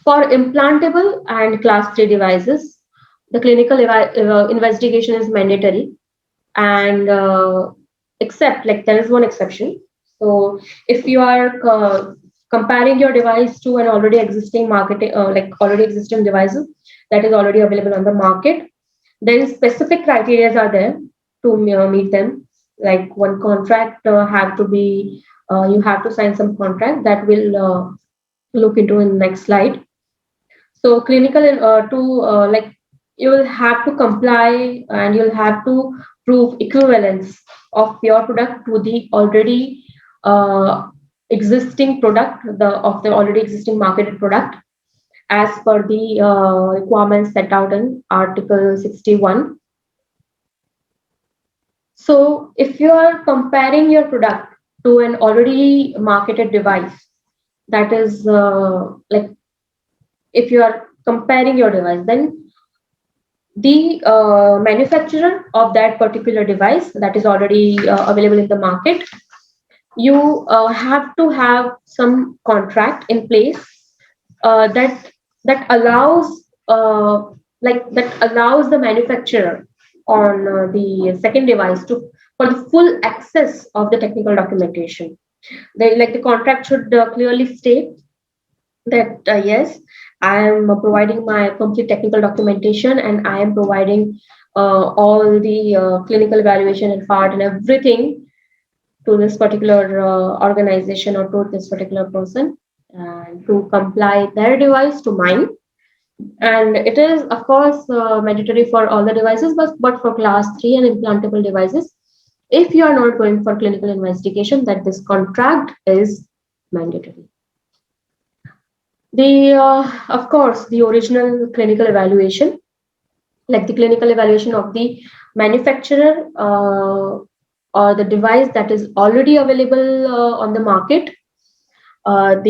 for implantable and class 3 devices, the clinical investigation is mandatory, and except, like, there is one exception. So if you are comparing your device to an already existing already existing devices that is already available on the market, then specific criteria are there to meet them. Like one contract have to be you have to sign some contract that will look into in the next slide. So clinical to like you will have to comply, and you'll have to prove equivalence of your product to the already existing product, the already existing marketed product, as per the requirements set out in Article 61. So if you are comparing your product to an already marketed device, that is like if you are comparing your device, then the manufacturer of that particular device that is already available in the market, you have to have some contract in place that allows that allows the manufacturer on the second device to for the full access of the technical documentation. The contract should clearly state that yes, I am providing my complete technical documentation, and I am providing all the clinical evaluation and part and everything to this particular organization or to this particular person, and to comply their device to mine. And it is, of course, mandatory for all the devices, but for class 3 and implantable devices, if you are not going for clinical investigation, that this contract is mandatory. Of course, the original clinical evaluation, like the clinical evaluation of the manufacturer or the device that is already available on the market, that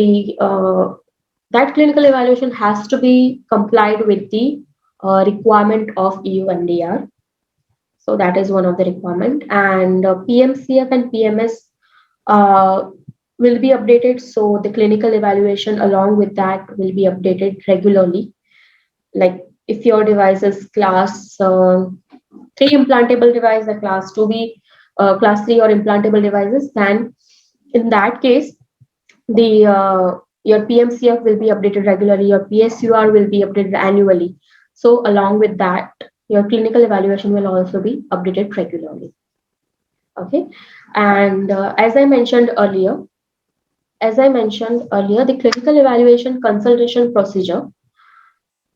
clinical evaluation has to be complied with the requirement of EU Mdr. So that is one of the requirement. And PMCF and PMS will be updated. So the clinical evaluation along with that will be updated regularly. Like if your device is class 3 implantable device, the class 2B, class 3 or implantable devices, then in that case, the your PMCF will be updated regularly, your PSUR will be updated annually. So along with that, your clinical evaluation will also be updated regularly. Okay, and the clinical evaluation consultation procedure,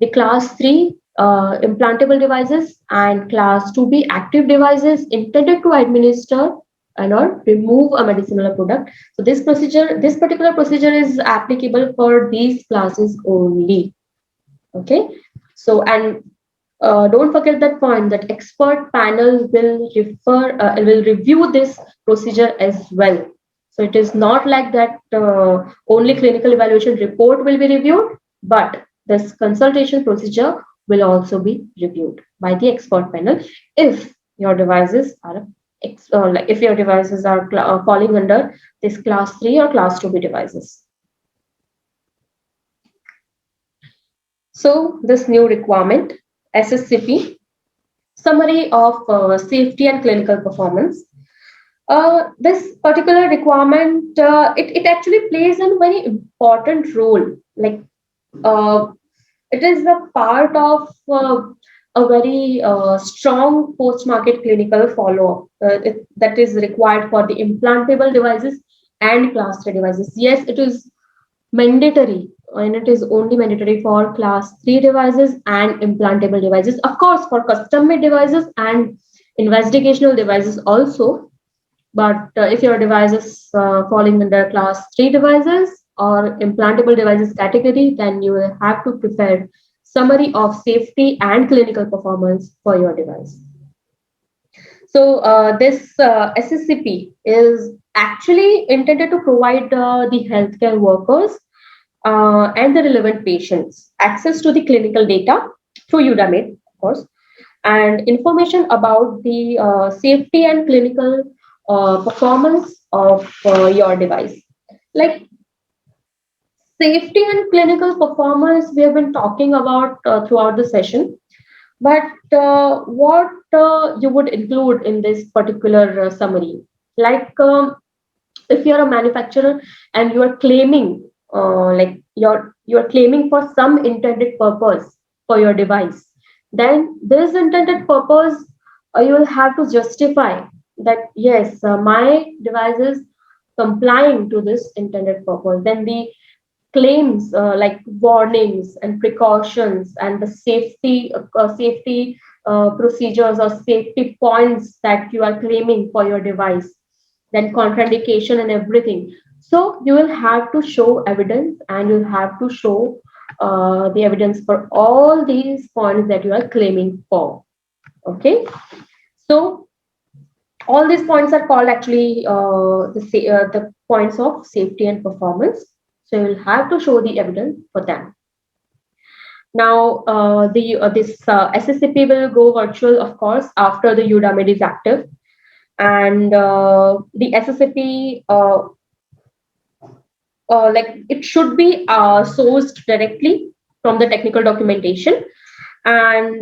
the class 3 implantable devices and class 2B active devices intended to administer and or remove a medicinal product. So this particular procedure is applicable for these classes only. Okay. So, and don't forget that point, that expert panel will review this procedure as well. So it is not like that only clinical evaluation report will be reviewed, but this consultation procedure will also be reviewed by the expert panel if your devices are if your devices are falling under this class 3 or class 2B devices. So this new requirement, SSCP, summary of safety and clinical performance. This particular requirement, it actually plays a very important role. Like it is a part of a very strong post-market clinical follow-up that is required for the implantable devices and class 3 devices. Yes, it is mandatory, and it is only mandatory for class 3 devices and implantable devices. Of course, for custom-made devices and investigational devices also. But if your device is falling under class 3 devices or implantable devices category, then you will have to prepare summary of safety and clinical performance for your device. So this SSCP is actually intended to provide the healthcare workers and the relevant patients access to the clinical data through UDAMID, of course, and information about the safety and clinical performance of your device. Like safety and clinical performance, we have been talking about throughout the session, but what you would include in this particular summary? Like if you're a manufacturer and you are claiming like you're claiming for some intended purpose for your device, then this intended purpose you will have to justify that yes, my device is complying to this intended purpose. Then the claims like warnings and precautions and the safety procedures or safety points that you are claiming for your device, then contraindication and everything. So you will have to show evidence, and you'll have to show the evidence for all these points that you are claiming for. Okay, so all these points are called actually the points of safety and performance. So you'll have to show the evidence for them. Now, this SSCP will go virtual, of course, after the UDAMID is active, and the SSCP like it should be sourced directly from the technical documentation, and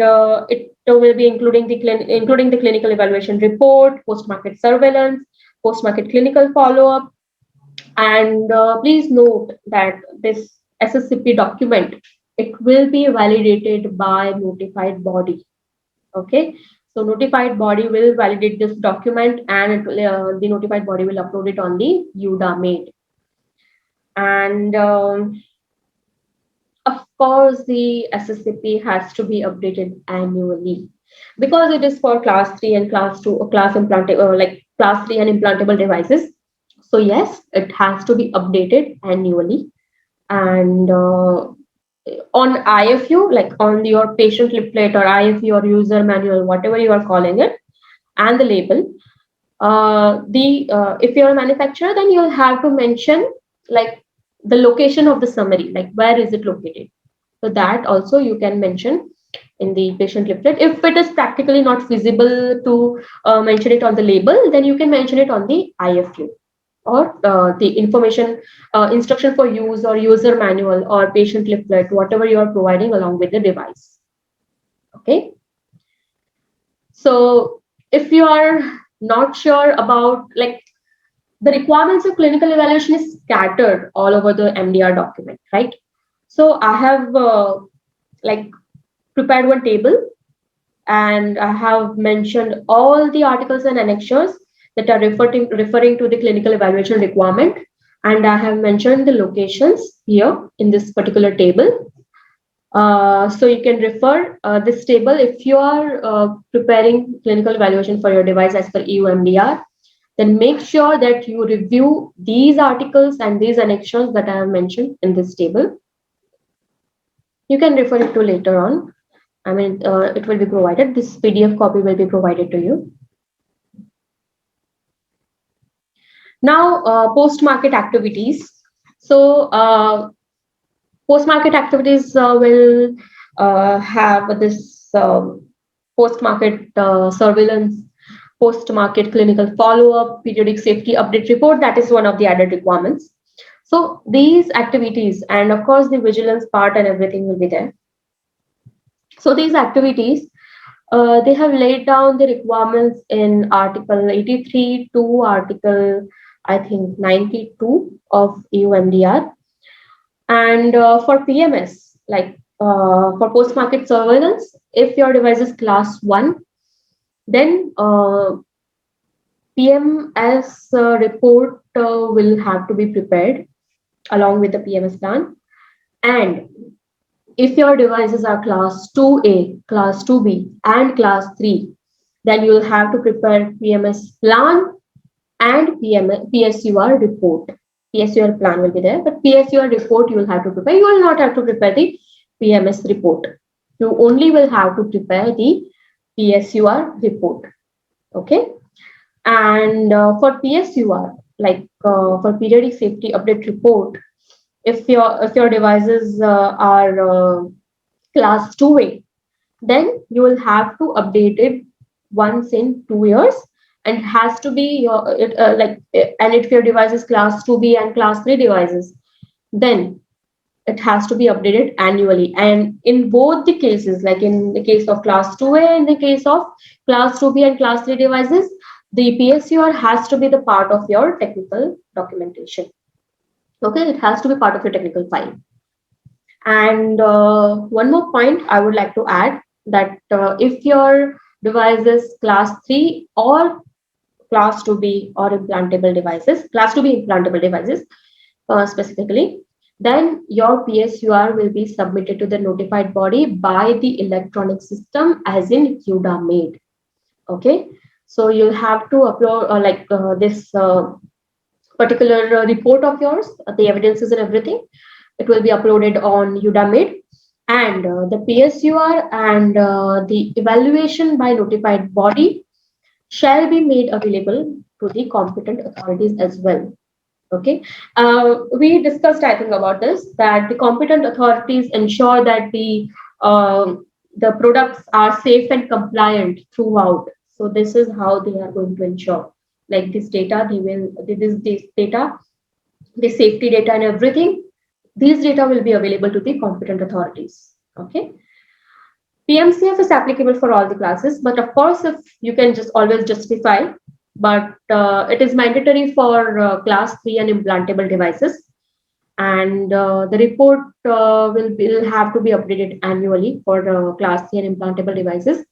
it will be including the clinical evaluation report, post-market surveillance, post-market clinical follow-up, and please note that this SSCP document, it will be validated by notified body. Okay, so notified body will validate this document, and it will, the notified body will upload it on the UDAMID. And of course, the SSCP has to be updated annually because it is for class 3 and class 2 or class 3 and implantable devices. So yes, it has to be updated annually. And on IFU, like on your patient leaflet or IFU or user manual, whatever you are calling it, and the label, if you're a manufacturer, then you'll have to mention like the location of the summary, like where is it located. So that also you can mention in the patient leaflet. If it is practically not feasible to mention it on the label, then you can mention it on the IFU. or the information, instruction for use or user manual or patient leaflet, whatever you are providing along with the device. Okay. So if you are not sure about, like, the requirements of clinical evaluation is scattered all over the MDR document, right? So I have like prepared one table, and I have mentioned all the articles and annexures that are referring to the clinical evaluation requirement, and I have mentioned the locations here in this particular table. So you can refer this table if you are preparing clinical evaluation for your device as per EU MDR. Then make sure that you review these articles and these annexures that I have mentioned in this table. You can refer it to later on. I mean, it will be provided. This PDF copy will be provided to you. Now, post-market activities. So, post-market activities will have this post-market surveillance, post-market clinical follow-up, periodic safety update report. That is one of the added requirements. So these activities, and of course the vigilance part and everything will be there. So these activities, they have laid down the requirements in Article 83 to Article, I think, 92 of EU MDR. And for PMS, like for post-market surveillance, if your device is class 1, then PMS report will have to be prepared along with the PMS plan. And if your devices are class 2A, class 2B, and class 3, then you will have to prepare PMS plan and PSUR report. PSUR plan will be there, but PSUR report you will have to prepare. You will not have to prepare the PMS report. You only will have to prepare the PSUR report. Okay. And for PSUR, like for periodic safety update report, if your devices are class 2A, then you will have to update it once in 2 years, and has to be your and if your device is class 2B and class 3 devices, then it has to be updated annually. And in both the cases, like in the case of class 2A, in the case of class 2B and class 3 devices, the PSUR has to be the part of your technical documentation. Okay, it has to be part of your technical file. And one more point I would like to add, that if your device is class 3 or class 2B or implantable devices, class 2B implantable devices specifically, then your PSUR will be submitted to the notified body by the electronic system, as in UDA-made. Okay, so you'll have to upload this particular report of yours, the evidences and everything. It will be uploaded on UDA-made, and the PSUR and the evaluation by notified body shall be made available to the competent authorities as well. Okay, we discussed, I think, about this, that the competent authorities ensure that the products are safe and compliant throughout. So this is how they are going to ensure, like this data, this data, the safety data and everything. These data will be available to the competent authorities. Okay. PMCF is applicable for all the classes, but of course, if you can just always justify, but it is mandatory for class 3 and implantable devices. And the report will have to be updated annually for class 3 and implantable devices.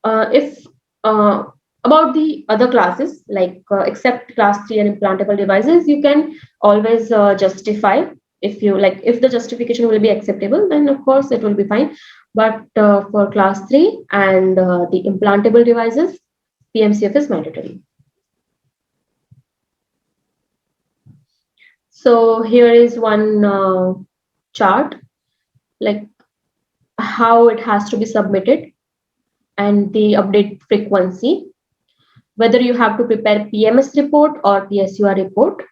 If about the other classes, like except class 3 and implantable devices, you can always justify. If you like, if the justification will be acceptable, then of course it will be fine. But for class 3 and the implantable devices, PMCF is mandatory. So here is one chart, like how it has to be submitted and the update frequency, whether you have to prepare PMS report or PSUR report.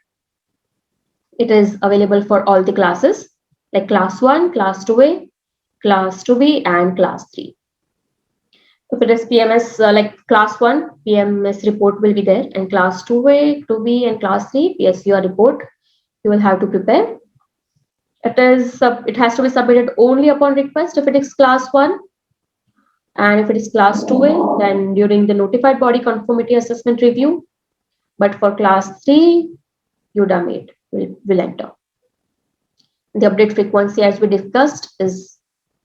It is available for all the classes, like class 1, class 2A, class 2B, and class 3. If it is PMS like class 1, PMS report will be there, and class 2A, 2B, and class 3 PSUR report you will have to prepare. It has to be submitted only upon request if it is class 1, and if it is class 2A, then during the notified body conformity assessment review. But for class 3, UDAMAID will enter. The update frequency, as we discussed, is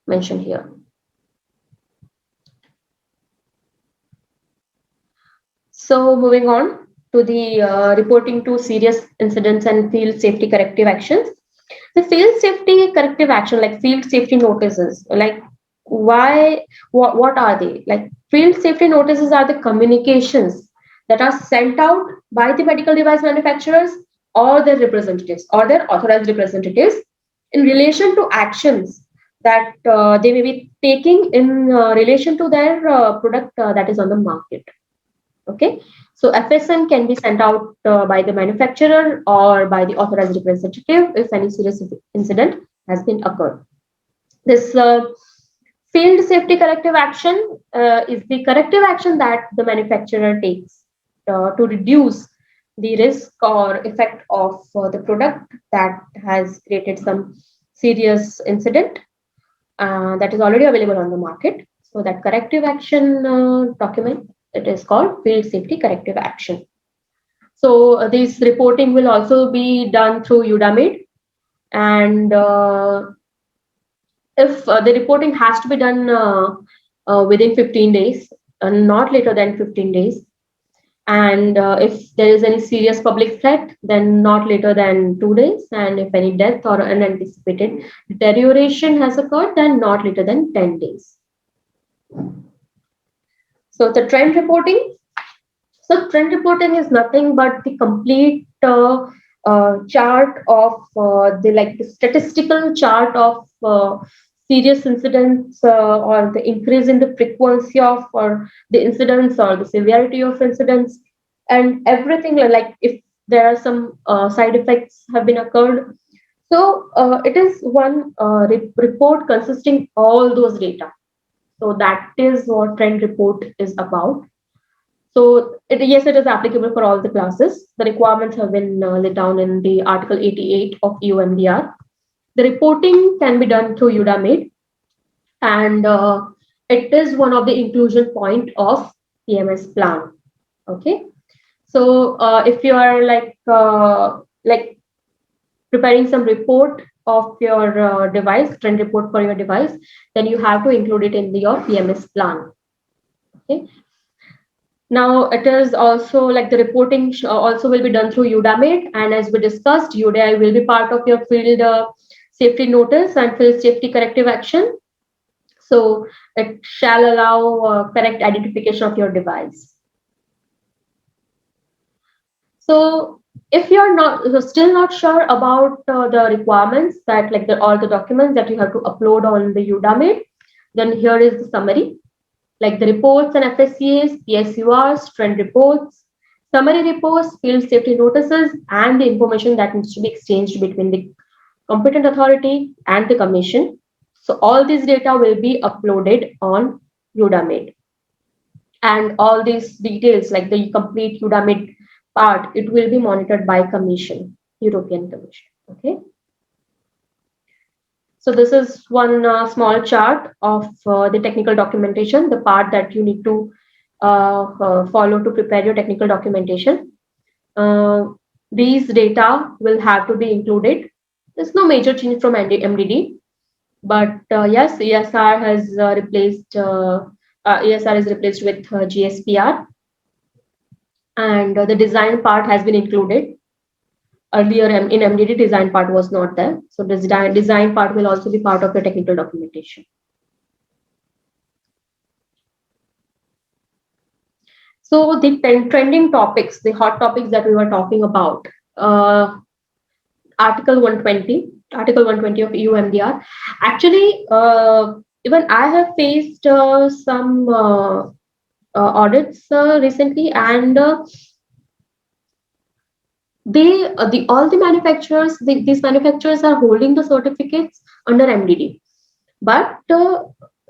mentioned here. So moving on to the reporting to serious incidents and field safety corrective actions. The field safety corrective action, like field safety notices, like what are they? Like field safety notices are the communications that are sent out by the medical device manufacturers or their representatives or their authorized representatives in relation to actions that they may be taking in relation to their product that is on the market. Okay, so FSN can be sent out by the manufacturer or by the authorized representative if any serious incident has been occurred. This field safety corrective action is the corrective action that the manufacturer takes to reduce the risk or effect of the product that has created some serious incident that is already available on the market. So that corrective action document, it is called field safety corrective action. So this reporting will also be done through UDAMAID, and if the reporting has to be done within 15 days, not later than 15 days, and if there is any serious public threat, then not later than 2 days, and if any death or unanticipated deterioration has occurred, then not later than 10 days. So the trend reporting. So trend reporting is nothing but the complete chart of the statistical chart of serious incidents or the increase in the frequency of or the incidents or the severity of incidents and everything, like if there are some side effects have been occurred. So it is one report consisting all those data. So that is what trend report is about. So yes, it is applicable for all the classes. The requirements have been laid down in the Article 88 of EU Mdr. The reporting can be done through UDAMAID, and it is one of the inclusion point of PMS plan. Okay, so if you are like preparing some report of your device, trend report for your device, then you have to include it in your PMS plan. Okay. Now it is also like the reporting also will be done through UDAMAID, and as we discussed, UDI will be part of your field safety notice and field safety corrective action. So it shall allow correct identification of your device. So if you're still not sure about the requirements that all the documents that you have to upload on the UDAMAID, then here is the summary. Like the reports and FSCAs, PSURs, trend reports, summary reports, field safety notices, and the information that needs to be exchanged between the competent authority and the commission. So all this data will be uploaded on UDAMAID. And all these details, like the complete UDAMAID part, it will be monitored by Commission, European Commission. Okay. So this is one small chart of the technical documentation, the part that you need to follow to prepare your technical documentation. These data will have to be included. There's no major change from MDD, but yes, ESR has replaced ESR is replaced with GSPR, and the design part has been included. Earlier in MDD, design part was not there. So this design part will also be part of your technical documentation. So the trending topics, the hot topics that we were talking about, Article 120 of EU Mdr. Actually, even I have faced some audits recently, and all the manufacturers, these manufacturers are holding the certificates under MDD, but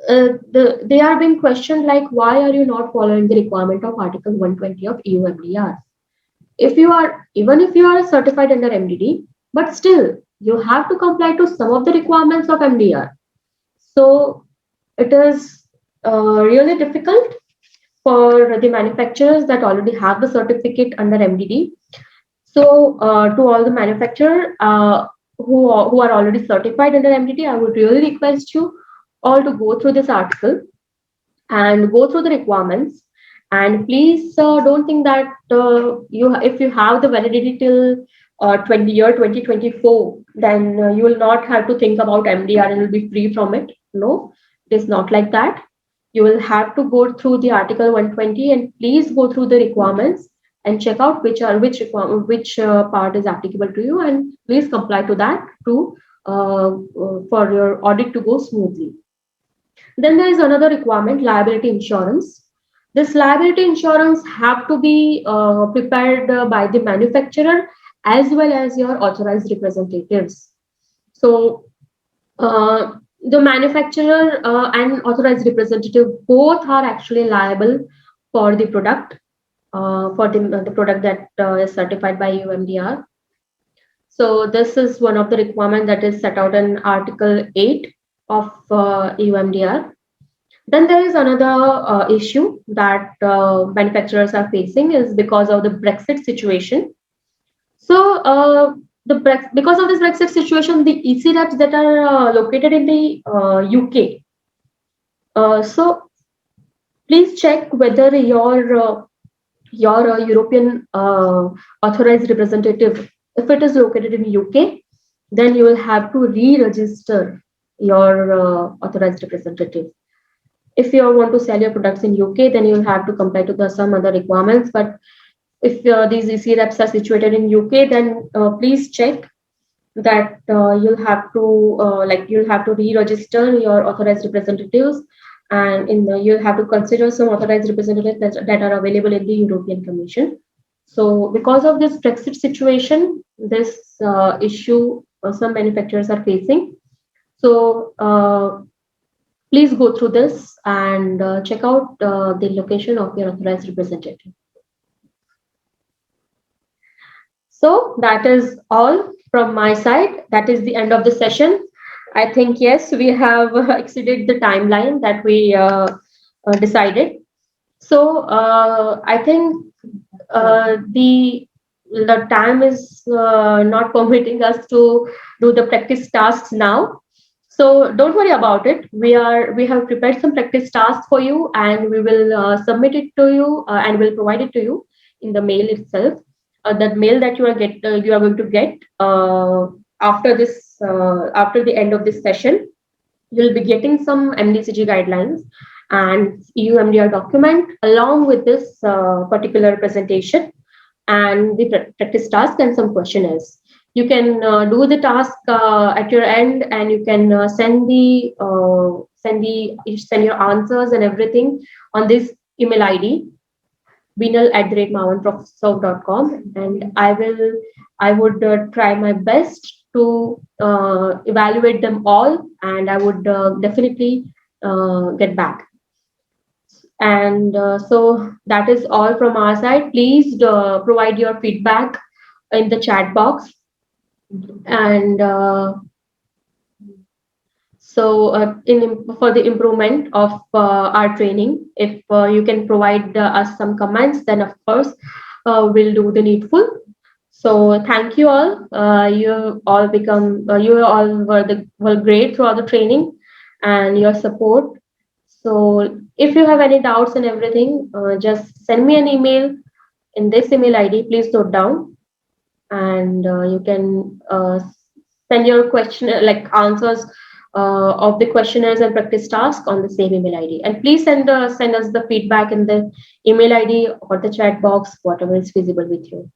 they are being questioned like, why are you not following the requirement of Article 120 of EU MDR? Even if you are certified under MDD, but still you have to comply to some of the requirements of MDR. So it is really difficult for the manufacturers that already have the certificate under MDD. So to all the manufacturers who are already certified under MDD, I would really request you all to go through this article and go through the requirements. And please don't think that if you have the validity till 2024, then you will not have to think about MDR and will be free from it. No, it is not like that. You will have to go through the Article 120 and please go through the requirements and check out which part is applicable to you, and please comply to that for your audit to go smoothly. Then there is another requirement, liability insurance. This liability insurance have to be prepared by the manufacturer as well as your authorized representatives. So the manufacturer and authorized representative both are actually liable for the product, for the product that is certified by EU MDR. So this is one of the requirements that is set out in Article 8 of EU MDR. Then there is another issue that manufacturers are facing is because of the Brexit situation. So because of this Brexit situation, the EC reps that are located in the UK. So please check whether your European authorized representative, if it is located in UK, then you will have to re-register your authorized representative. If you want to sell your products in UK, then you will have to comply to some other requirements. But if these EC reps are situated in UK, then please check that you'll have to re-register your authorized representatives, and you'll have to consider some authorized representatives that are available in the European Commission. So because of this Brexit situation, this issue some manufacturers are facing. So please go through this and check out the location of your authorized representative. So that is all from my side. That is the end of the session. I think, yes, we have exceeded the timeline that we decided. So I think the time is not permitting us to do the practice tasks now. So don't worry about it. We have prepared some practice tasks for you, and we will submit it to you and we'll provide it to you in the mail itself. That mail that you are going to get after the end of this session, you'll be getting some MDCG guidelines and EU MDR document along with this particular presentation and the practice task and some questionnaires. You can do the task at your end, and you can send your answers and everything on this email ID, binal@mavenprofcon.com, and I would try my best to evaluate them all, and I would definitely get back. And so that is all from our side. Please provide your feedback in the chat box. And for the improvement of our training, if you can provide us some comments, then of course we'll do the needful. So thank you all. You all were great throughout the training and your support. So if you have any doubts and everything, just send me an email in this email ID. Please note down, and you can send your question answers of the questionnaires and practice tasks on the same email ID. And please send us the feedback in the email ID or the chat box, whatever is feasible with you.